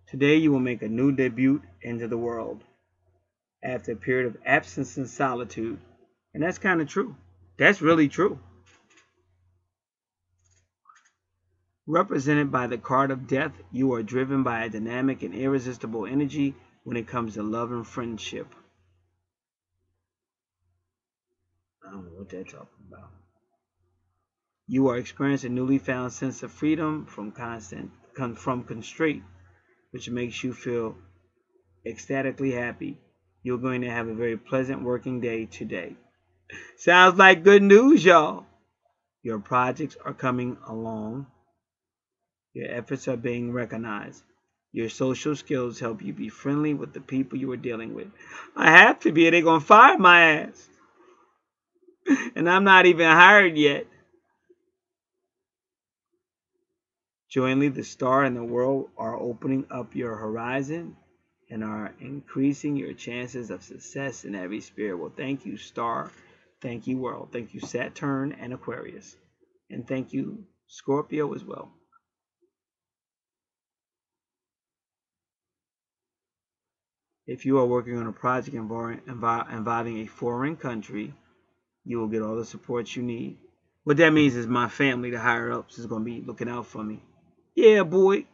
Today you will make a new debut into the world after a period of absence and solitude. And that's kind of true. That's really true. Represented by the card of death, you are driven by a dynamic and irresistible energy when it comes to love and friendship. I don't know what they're talking about. You are experiencing a newly found sense of freedom from constraint, which makes you feel ecstatically happy. You're going to have a very pleasant working day today. Sounds like good news, y'all. Your projects are coming along. Your efforts are being recognized. Your social skills help you be friendly with the people you are dealing with. I have to be, or they're going to fire my ass. And I'm not even hired yet. Jointly, the star and the world are opening up your horizon and are increasing your chances of success in every sphere. Well, thank you, star. Thank you, world. Thank you, Saturn and Aquarius. And thank you, Scorpio, as well. If you are working on a project involving a foreign country, you will get all the support you need. What that means is my family, the higher ups, is going to be looking out for me. Yeah, boy.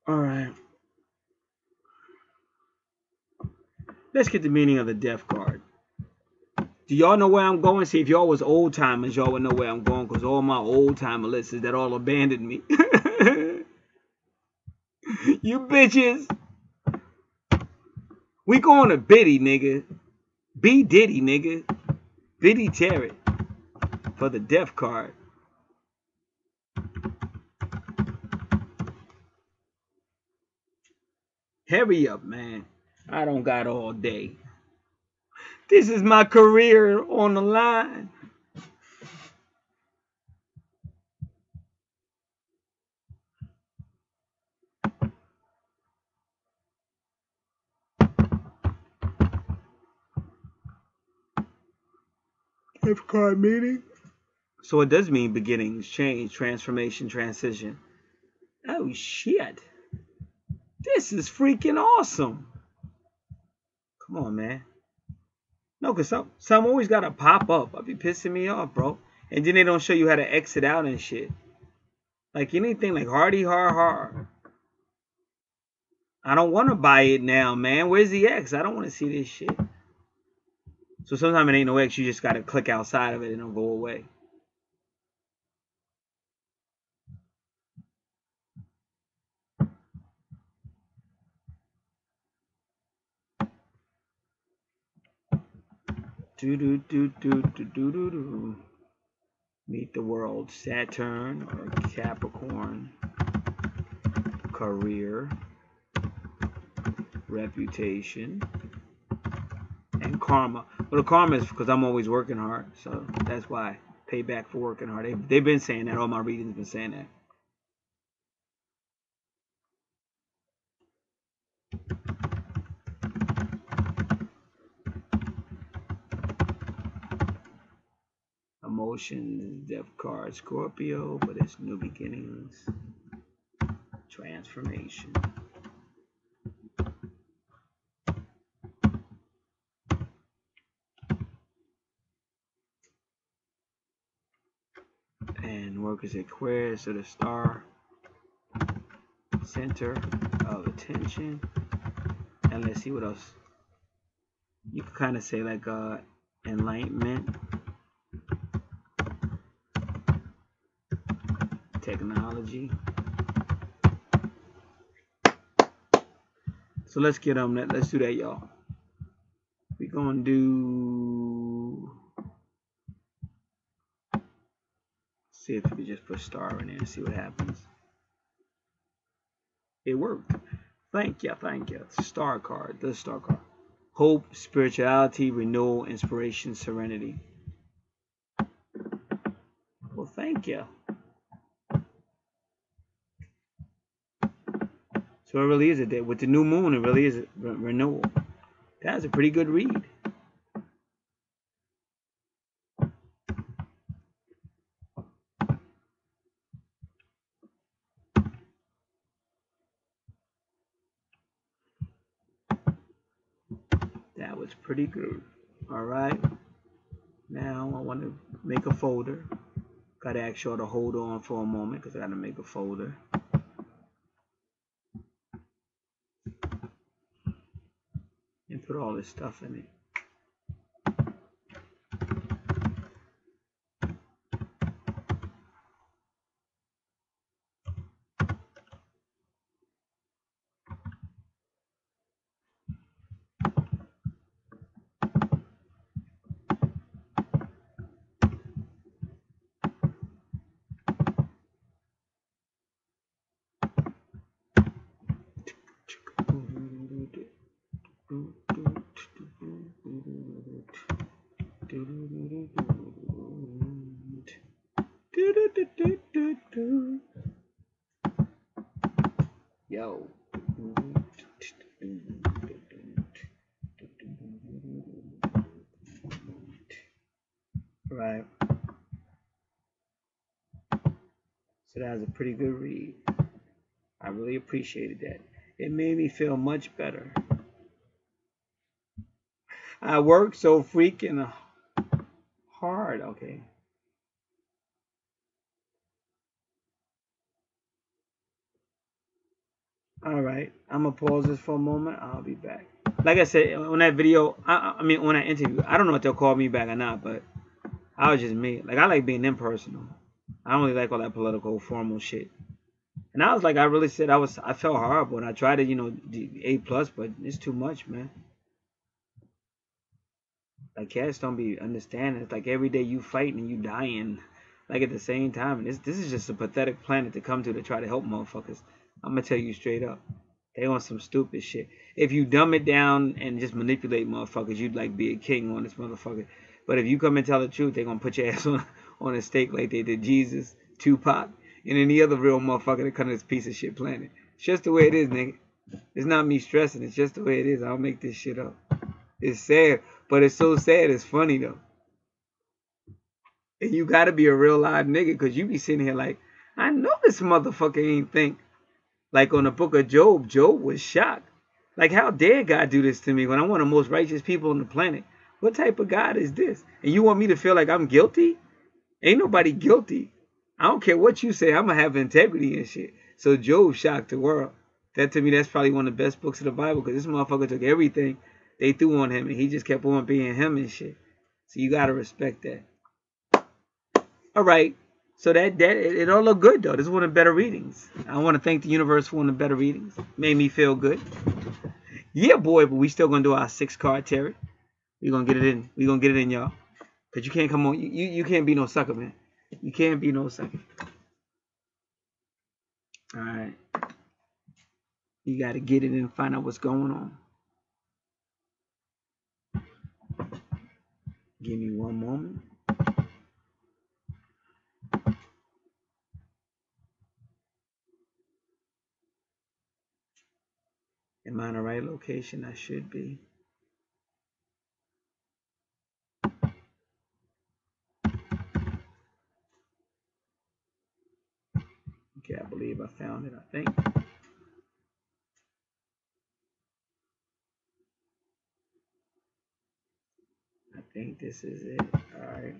All right. Let's get the meaning of the death card. Do y'all know where I'm going? See, if y'all was old timers, y'all would know where I'm going, because all my old timer listeners that all abandoned me. You bitches. We going to Biddy, nigga. B Diddy, nigga. Biddy Tarrant for the death card. Hurry up, man. I don't got all day. This is my career on the line. Death card meaning? So it does mean beginnings, change, transformation, transition. Oh, shit. This is freaking awesome. Come on, man. No, because some always got to pop up. I'll be pissing me off, bro. And then they don't show you how to exit out and shit. Like anything like hardy har. I don't want to buy it now, man. Where's the X? I don't want to see this shit. So sometimes it ain't no X. You just got to click outside of it and it'll go away. Meet the world. Saturn or Capricorn. Career. Reputation. And karma. Well, the karma is because I'm always working hard. So that's why. Payback for working hard. They've been saying that. All my readings been saying that. Emotions, death card, Scorpio, but it's new beginnings, transformation. And work is Aquarius, so the star, center of attention. And let's see what else. You could kind of say like enlightenment, technology. So let's get on that. Let's do that, y'all. We're gonna do. See if you could just put star in there and see what happens. It worked. Thank you, thank you. Star card, the star card. Hope, spirituality, renewal, inspiration, serenity. Well, thank you. So it really is a day. With the new moon, it really is a renewal. That's a pretty good read. That was pretty good. All right. Now I want to make a folder. Got to ask y'all to hold on for a moment because I got to make a folder. And put all this stuff in it. Yo. Right. So that was a pretty good read. I really appreciated that. It made me feel much better. I work so freaking hard. Okay. All right. I'm going to pause this for a moment. I'll be back. Like I said, on that video, I mean, on that interview, I don't know if they'll call me back or not, but I was just me. Like, I like being impersonal. I don't really like all that political, formal shit. And I was like, I really said I felt horrible, and I tried to, A+, but it's too much, man. Like, cats don't be understanding. It's like every day you fighting and you dying, like at the same time. And this is just a pathetic planet to come to try to help motherfuckers. I'm gonna tell you straight up, they want some stupid shit. If you dumb it down and just manipulate motherfuckers, you'd like be a king on this motherfucker. But if you come and tell the truth, they're gonna put your ass on a stake like they did Jesus, Tupac, and any other real motherfucker that come to this piece of shit planet. It's just the way it is, nigga. It's not me stressing. It's just the way it is. I don't make this shit up. It's sad, but it's so sad. It's funny though. And you gotta be a real live nigga, cause you be sitting here like, I know this motherfucker ain't think. Like on the book of Job, Job was shocked. Like, how dare God do this to me when I'm one of the most righteous people on the planet? What type of God is this? And you want me to feel like I'm guilty? Ain't nobody guilty. I don't care what you say. I'm going to have integrity and shit. So Job shocked the world. That to me, that's probably one of the best books of the Bible, because this motherfucker took everything they threw on him and he just kept on being him and shit. So you got to respect that. All right. So it all looked good though. This is one of the better readings. I want to thank the universe for one of the better readings. Made me feel good. Yeah, boy, but we still gonna do our 6-card tarot. We gonna get it in. We gonna get it in, y'all. Cause you can't come on. You can't be no sucker, man. You can't be no sucker. All right. You gotta get it and find out what's going on. Give me one moment. Am I in the right location? I should be. Okay, I believe I found it, I think. I think this is it. All right.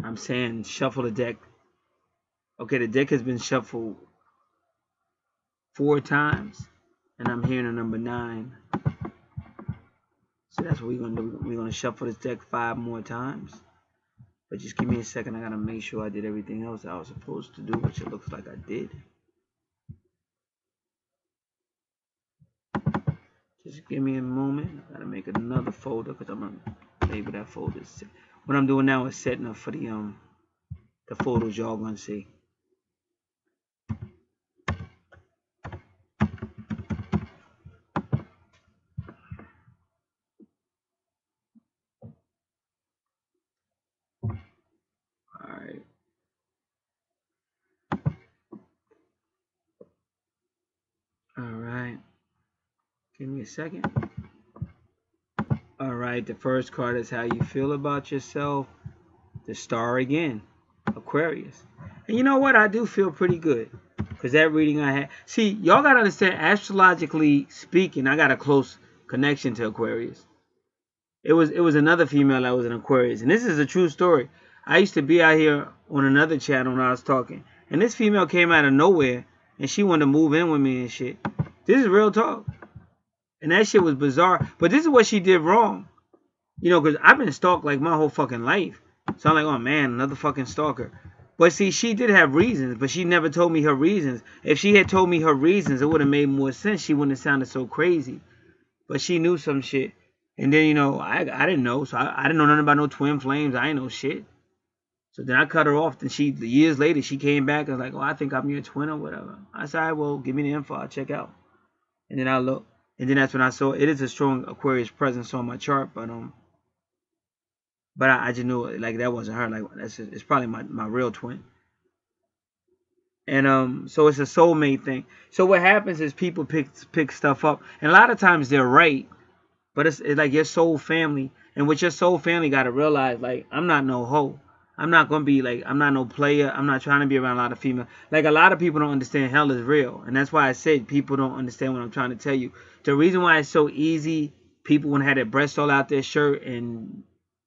I'm saying shuffle the deck. Okay, the deck has been shuffled 4 times, and I'm hearing a number 9. So that's what we're gonna do. We're gonna shuffle this deck 5 more times. But just give me a second. I gotta make sure I did everything else I was supposed to do, which it looks like I did. Just give me a moment. I gotta make another folder because I'm gonna label that folder. What I'm doing now is setting up for the photos y'all gonna see. Alright. Alright. Give me a second. Alright, the first card is how you feel about yourself. The star again. Aquarius. And you know what? I do feel pretty good. Because that reading I had. See, y'all got to understand, astrologically speaking, I got a close connection to Aquarius. It was another female that was an Aquarius. And this is a true story. I used to be out here on another channel when I was talking. And this female came out of nowhere. And she wanted to move in with me and shit. This is real talk. And that shit was bizarre. But this is what she did wrong. You know, because I've been stalked like my whole fucking life. So I'm like, oh man, another fucking stalker. But see, she did have reasons, but she never told me her reasons. If she had told me her reasons, it would have made more sense. She wouldn't have sounded so crazy. But she knew some shit. And then, you know, I didn't know. So I didn't know nothing about no twin flames. I ain't know shit. So then I cut her off. And years later, she came back and was like, oh, I think I'm your twin or whatever. I said, all right, well, give me the info. I'll check out. And then I look. And then that's when I saw it is a strong Aquarius presence on my chart. But I just knew like that wasn't her. Like it's probably my real twin. And so it's a soulmate thing. So what happens is people pick stuff up, and a lot of times they're right, but it's like your soul family, and with your soul family got to realize like I'm not no hoe. I'm not gonna be like I'm not no player. I'm not trying to be around a lot of female. Like a lot of people don't understand hell is real, and that's why I said people don't understand what I'm trying to tell you. The reason why it's so easy, people want to have their breasts all out their shirt and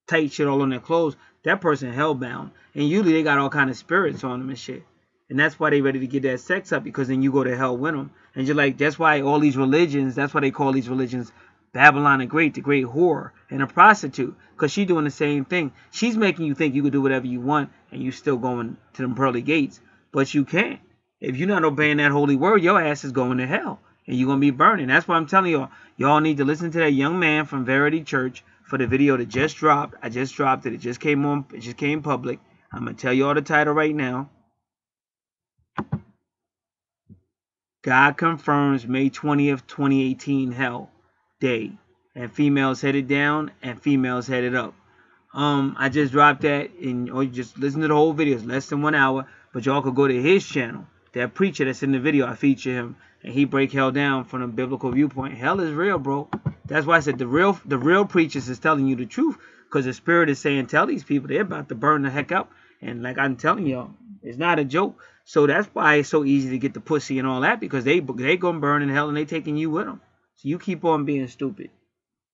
tight shit all on their clothes, that person hellbound. And usually they got all kind of spirits on them and shit. And that's why they ready to get that sex up, because then you go to hell with them. And you're like, that's why all these religions, that's why they call these religions Babylon the great whore and a prostitute. Because she's doing the same thing. She's making you think you can do whatever you want and you still going to them pearly gates. But you can't. If you're not obeying that holy word, your ass is going to hell. And you're going to be burning. That's why I'm telling y'all. Y'all need to listen to that young man from Verity Church for the video that just dropped. I just dropped it. It just came on. It just came public. I'm going to tell you all the title right now. God confirms May 20th, 2018 hell day. And females headed down and females headed up. I just dropped that, and or you just listen to the whole video. It's less than 1 hour, but y'all could go to his channel. That preacher that's in the video, I feature him, and he break hell down from a biblical viewpoint. Hell is real, bro. That's why I said the real preachers is telling you the truth, because the spirit is saying, tell these people they're about to burn the heck up. And like I'm telling y'all, it's not a joke. So that's why it's so easy to get the pussy and all that, because they gonna burn in hell and they taking you with them. So you keep on being stupid,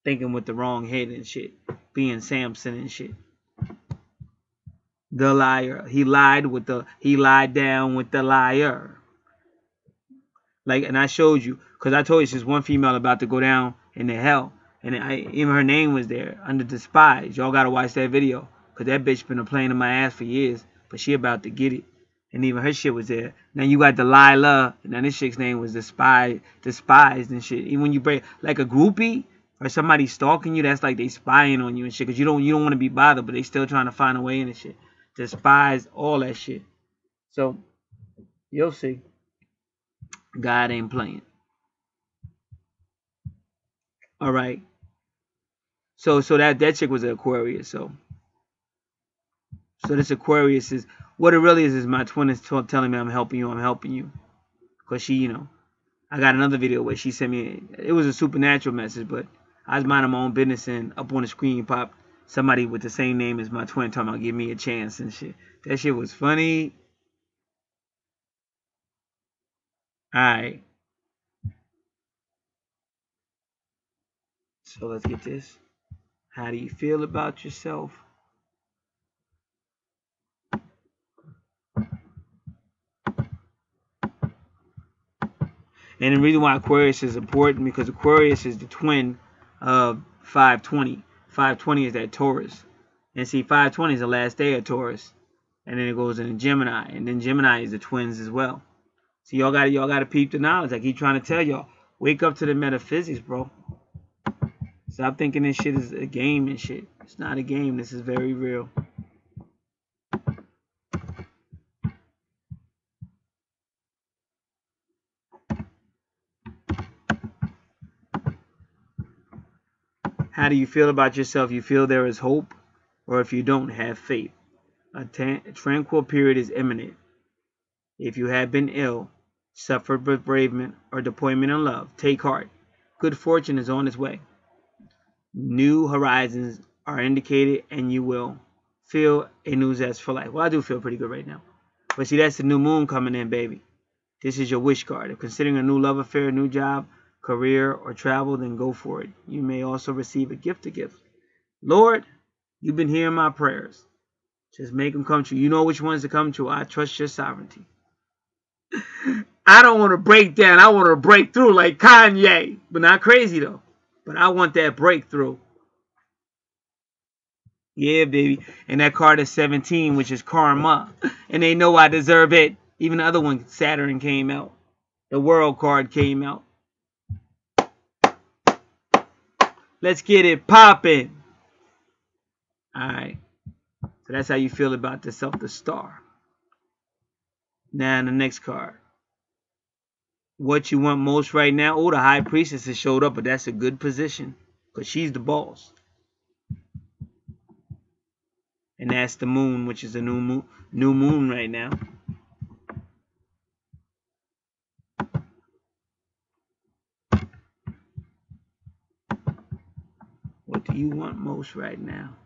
thinking with the wrong head and shit, being Samson and shit. The liar. He lied down with the liar. Like, and I showed you, because I told you she's one female about to go down in the hell. And even her name was there, under Despised. Y'all got to watch that video, because that bitch been playing in my ass for years. But she about to get it. And even her shit was there. Now you got Delilah. Now this chick's name was Despised and shit. Even when you break, like a groupie or somebody stalking you, that's like they spying on you and shit. Because you don't want to be bothered, but they still trying to find a way in and shit. Despised, all that shit. So, you'll see. God ain't playing. All right. So that chick was an Aquarius. So this Aquarius is, what it really is my twin is telling me I'm helping you. Because she, I got another video where she sent me, it was a supernatural message, but I was minding my own business, and up on the screen popped somebody with the same name as my twin talking about give me a chance and shit. That shit was funny. Alright. So let's get this. How do you feel about yourself? And the reason why Aquarius is important, because Aquarius is the twin of 520. 520 is that Taurus. And see, 520 is the last day of Taurus. And then it goes into Gemini. And then Gemini is the twins as well. So y'all gotta peep the knowledge. I keep trying to tell y'all. Wake up to the metaphysics, bro. Stop thinking this shit is a game and shit. It's not a game. This is very real. How do you feel about yourself? You feel there is hope, or if you don't, have faith. A tranquil period is imminent. If you have been ill, suffered bereavement, or disappointment in love, take heart. Good fortune is on its way. New horizons are indicated, and you will feel a new zest for life. Well, I do feel pretty good right now. But see, that's the new moon coming in, baby. This is your wish card. If considering a new love affair, new job, career, or travel, then go for it. You may also receive a gift. Lord, you've been hearing my prayers. Just make them come true. You know which ones to come true. I trust your sovereignty. I don't want to break down. I want to break through like Kanye. But not crazy, though. But I want that breakthrough. Yeah, baby. And that card is 17, which is karma. And they know I deserve it. Even the other one, Saturn, came out. The World card came out. Let's get it popping. Alright. So that's how you feel about the self, the star. Now, the next card. What you want most right now. Oh, the High Priestess has showed up, but that's a good position. Because she's the boss. And that's the moon, which is a new moon right now. What do you want most right now?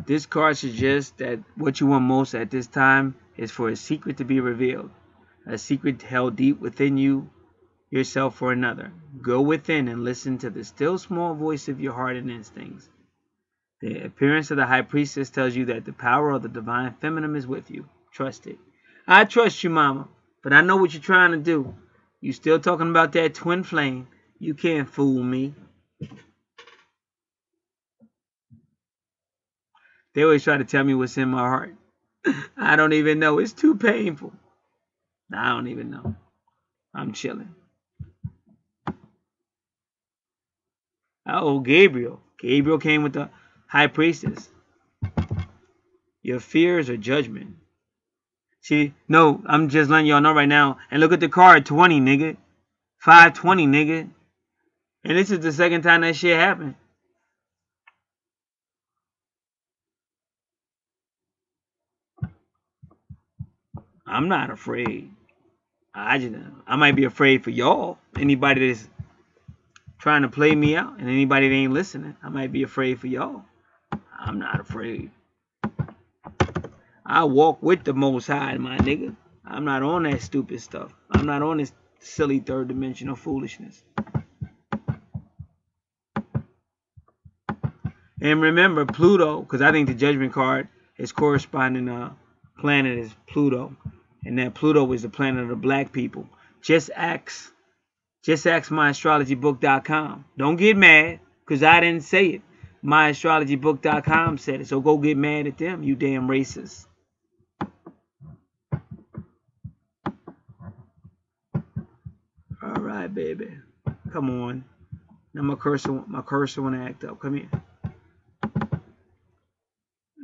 This card suggests that what you want most at this time is for a secret to be revealed. A secret held deep within you, yourself or another. Go within and listen to the still small voice of your heart and instincts. The appearance of the High Priestess tells you that the power of the Divine Feminine is with you. Trust it. I trust you, Mama, but I know what you're trying to do. You still talking about that twin flame. You can't fool me. They always try to tell me what's in my heart. I don't even know. It's too painful. I don't even know. I'm chilling. Oh, Gabriel. Gabriel came with the High Priestess. Your fears or judgment. See, no, I'm just letting y'all know right now. And look at the card, 20, nigga. 520, nigga. And this is the second time that shit happened. I'm not afraid. I might be afraid for y'all. Anybody that's trying to play me out and anybody that ain't listening, I might be afraid for y'all. I'm not afraid. I walk with the Most High, my nigga. I'm not on that stupid stuff. I'm not on this silly third dimensional foolishness. And remember, Pluto, because I think the Judgment card is corresponding planet is Pluto. And that Pluto is the planet of the black people. Just ask myastrologybook.com. Don't get mad, because I didn't say it. Myastrologybook.com said it. So go get mad at them, you damn racist. Alright, baby. Come on. Now my cursor want to act up. Come here.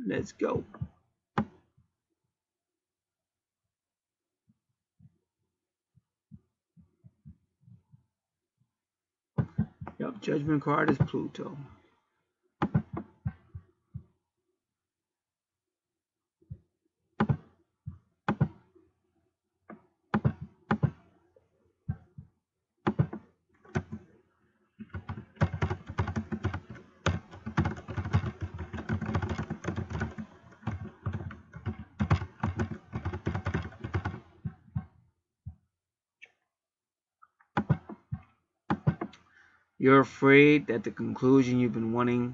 Let's go. Yep, Judgment card is Pluto. You're afraid that the conclusion you've been wanting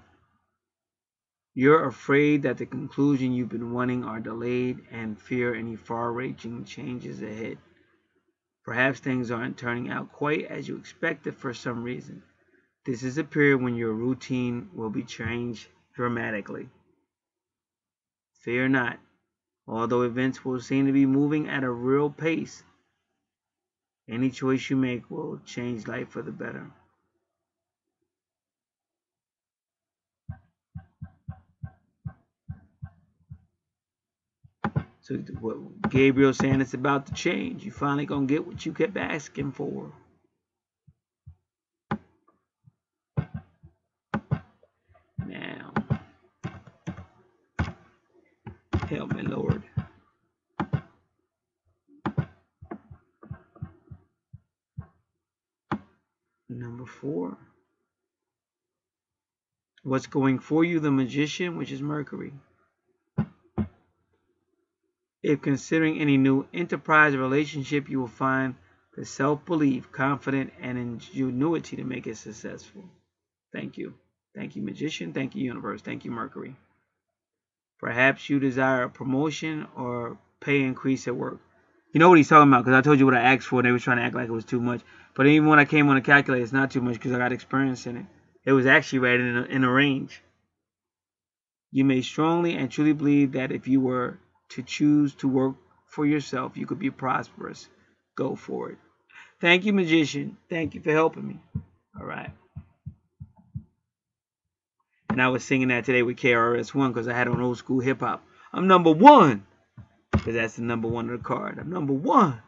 are delayed and fear any far-reaching changes ahead. Perhaps things aren't turning out quite as you expected for some reason. This is a period when your routine will be changed dramatically. Fear not, although events will seem to be moving at a real pace. Any choice you make will change life for the better. So what Gabriel's saying, it's about to change. You finally gonna get what you kept asking for. Now, help me, Lord. Number 4. What's going for you? The Magician, which is Mercury. If considering any new enterprise or relationship, you will find the self-belief, confidence, and ingenuity to make it successful. Thank you. Thank you, Magician. Thank you, Universe. Thank you, Mercury. Perhaps you desire a promotion or pay increase at work. You know what he's talking about, because I told you what I asked for, and they were trying to act like it was too much. But even when I came on the calculator, it's not too much because I got experience in it. It was actually right in a range. You may strongly and truly believe that if you were to choose to work for yourself, you could be prosperous. Go for it. Thank you, Magician. Thank you for helping me. All right. And I was singing that today with KRS-One because I had on old school hip hop. I'm number 1. Because that's the number 1 of the card. I'm number 1.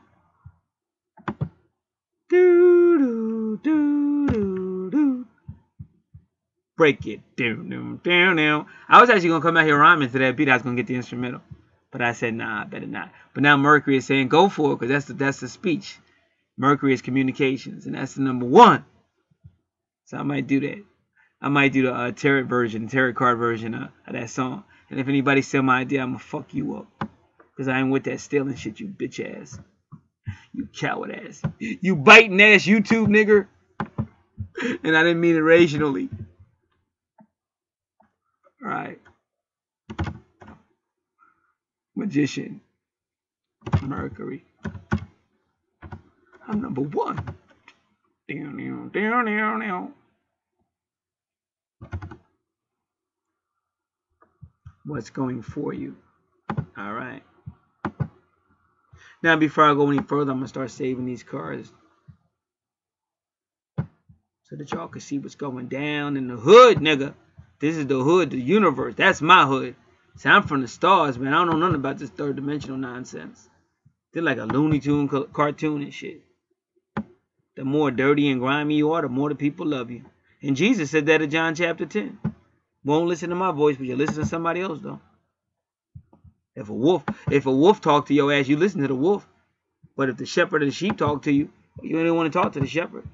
Do, do, do, do, do. Break it. Do, do, do, do. I was actually going to come out here rhyming to that beat. I was going to get the instrumental. But I said, nah, I better not. But now Mercury is saying, go for it, because that's the speech. Mercury is communications, and that's the number 1. So I might do that. I might do the tarot card version of that song. And if anybody steal my idea, I'm going to fuck you up. Because I ain't with that stealing shit, you bitch ass. You coward ass. You biting ass YouTube nigger. And I didn't mean it racially. Alright. Magician. Mercury. I'm number 1. Down, down, down, down. What's going for you? All right. Now, before I go any further, I'm going to start saving these cards so that y'all can see what's going down in the hood, nigga. This is the hood, the universe. That's my hood. See, I'm from the stars, man. I don't know nothing about this third dimensional nonsense. They're like a Looney Tune cartoon and shit. The more dirty and grimy you are, the more the people love you. And Jesus said that in John chapter 10. Won't listen to my voice, but you listen to somebody else, though. If a wolf talk to your ass, you listen to the wolf. But if the shepherd and the sheep talk to you, you don't want to talk to the shepherd.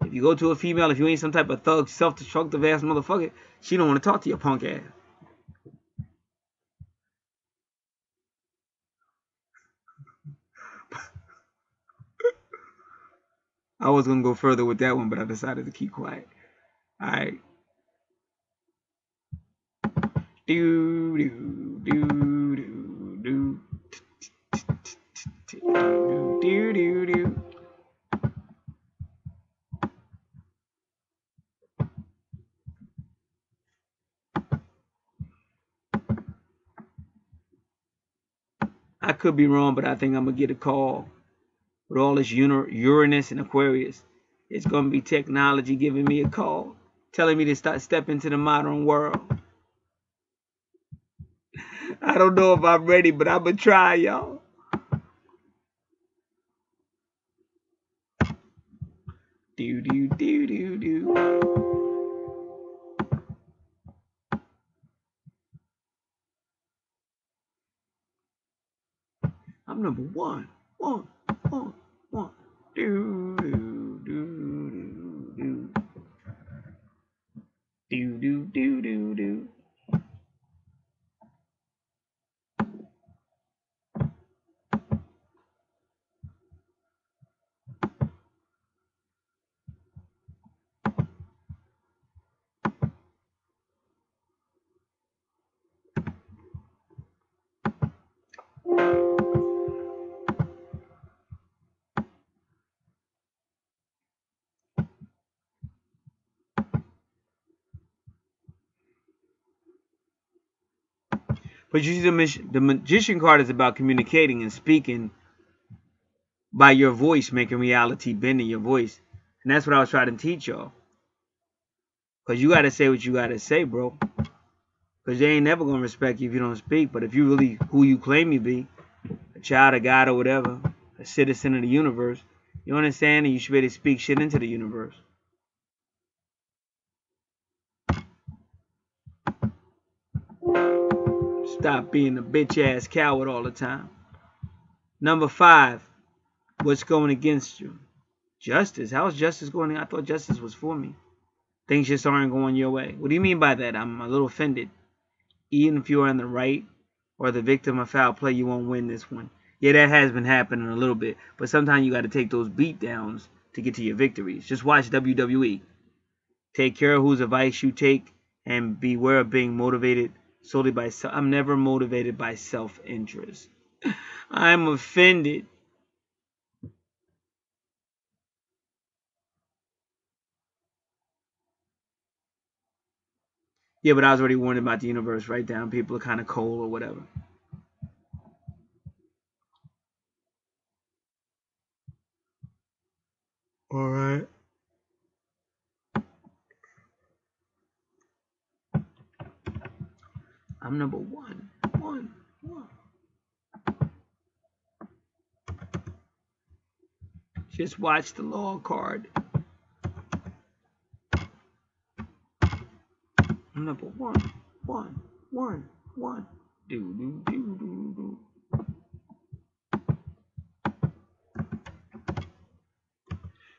If you go to a female, if you ain't some type of thug, self-destructive ass motherfucker, she don't want to talk to your punk ass. I was going to go further with that one, but I decided to keep quiet. Alright. Do, do, do, do, do. Do, do, do, do. I could be wrong, but I think I'm going to get a call with all this Uranus and Aquarius. It's going to be technology giving me a call, telling me to step into the modern world. I don't know if I'm ready, but I'm going to try, y'all. Do, do, do, do, do. I'm number 1. 1, 1, 1. Do, do, do, do, do. Do, do, do, do, do. But you see, the magician card is about communicating and speaking by your voice, making reality bend in your voice. And that's what I was trying to teach y'all. Because you got to say what you got to say, bro. Because they ain't never going to respect you if you don't speak. But if you really who you claim you be, a child of God or whatever, a citizen of the universe, you understand? And you should be able to speak shit into the universe. Stop being a bitch-ass coward all the time. Number 5, what's going against you? Justice. How is justice going? I thought justice was for me. Things just aren't going your way. What do you mean by that? I'm a little offended. Even if you are in the right or the victim of foul play, you won't win this one. Yeah, that has been happening a little bit. But sometimes you got to take those beatdowns to get to your victories. Just watch WWE. Take care of whose advice you take and beware of being motivated solely by self. I'm never motivated by self-interest. I'm offended. Yeah, but I was already warned about the universe. Write down people are kind of cold or whatever. All right. I'm number 1. One. Just watch the law card. I'm number 1. Do.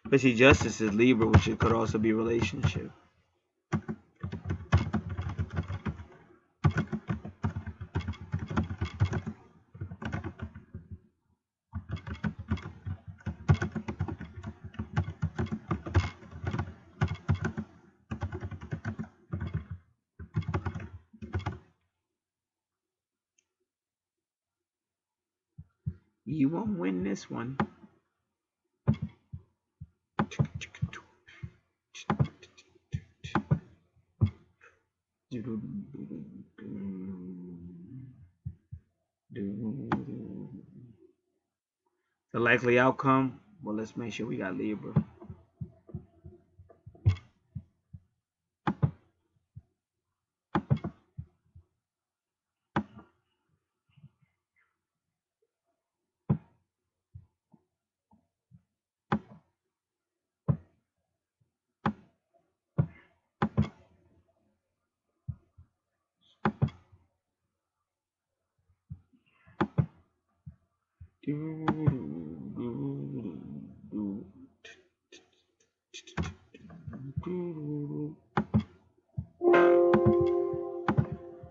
But see, justice is Libra, which it could also be relationship. You won't win this one. The likely outcome, well, let's make sure we got Libra.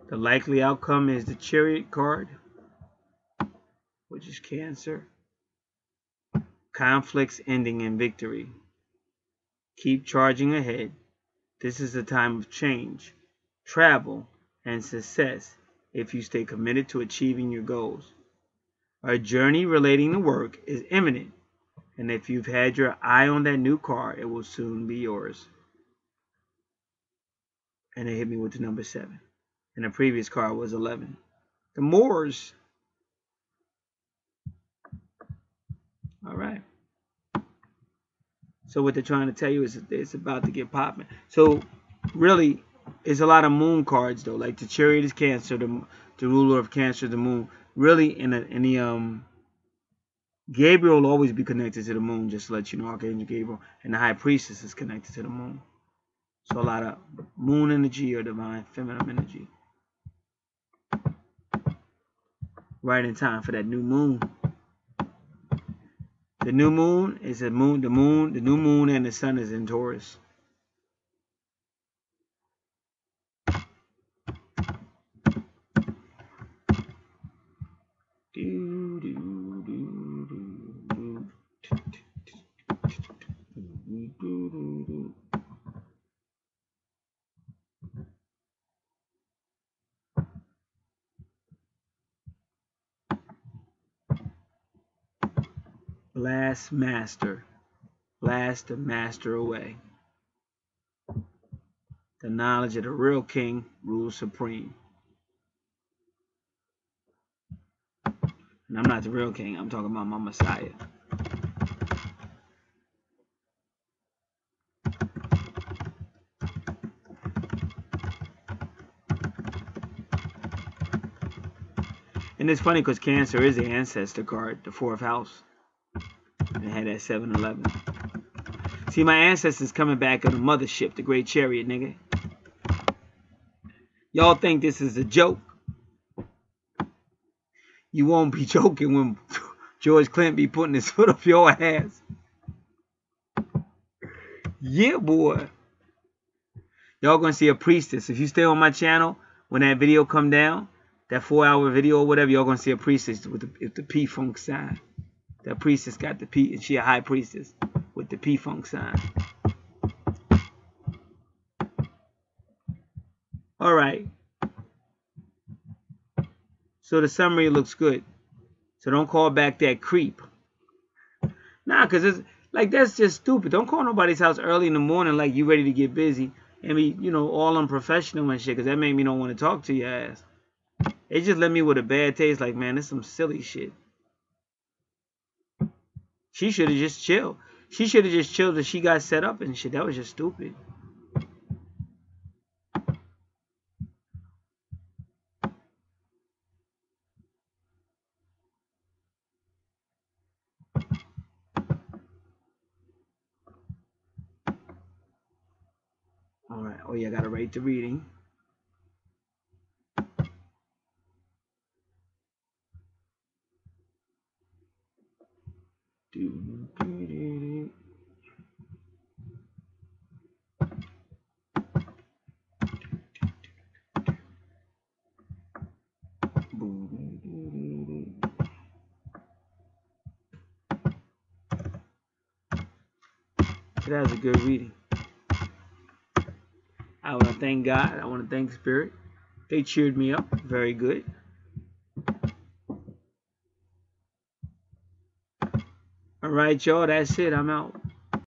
The likely outcome is the Chariot card, which is Cancer. Conflicts ending in victory. Keep charging ahead. This is a time of change, travel, and success if you stay committed to achieving your goals. A journey relating to work is imminent, and if you've had your eye on that new car, it will soon be yours. And it hit me with the number 7. And the previous car was 11. The Moors. All right. So what they're trying to tell you is that it's about to get popping. So really, it's a lot of moon cards though. Like the Chariot is Cancer, the ruler of Cancer, the moon. Really, in the Gabriel will always be connected to the moon, just to let you know, Archangel Gabriel, and the High Priestess is connected to the moon. So a lot of moon energy or divine feminine energy. Right in time for that new moon. The new moon is the new moon and the sun is in Taurus. Blast master. Blast the master away. The knowledge of the real king rules supreme. And I'm not the real king. I'm talking about my Messiah. And it's funny because Cancer is the ancestor card, the 4th house. And it had that 7-11. See, my ancestors coming back on the mothership, the Great Chariot, nigga. Y'all think this is a joke? You won't be joking when George Clinton be putting his foot up your ass. Yeah, boy. Y'all gonna see a priestess. If you stay on my channel, when that video come down, that 4-hour video or whatever, y'all gonna see a priestess with the P-Funk sign. That priestess got the P, and she a high priestess with the P-Funk sign. All right. So the summary looks good. So don't call back that creep. Nah, because it's like, that's just stupid. Don't call nobody's house early in the morning like you ready to get busy and be, you know, all unprofessional and shit, because that made me don't want to talk to your ass. It just left me with a bad taste. Like, man, this is some silly shit. She should have just chilled. She should have just chilled till she got set up and shit. That was just stupid. All right. Oh, yeah, I got to rate the reading. That was a good reading. I want to thank God. I want to thank Spirit. They cheered me up. Very good. All right, y'all. That's it. I'm out.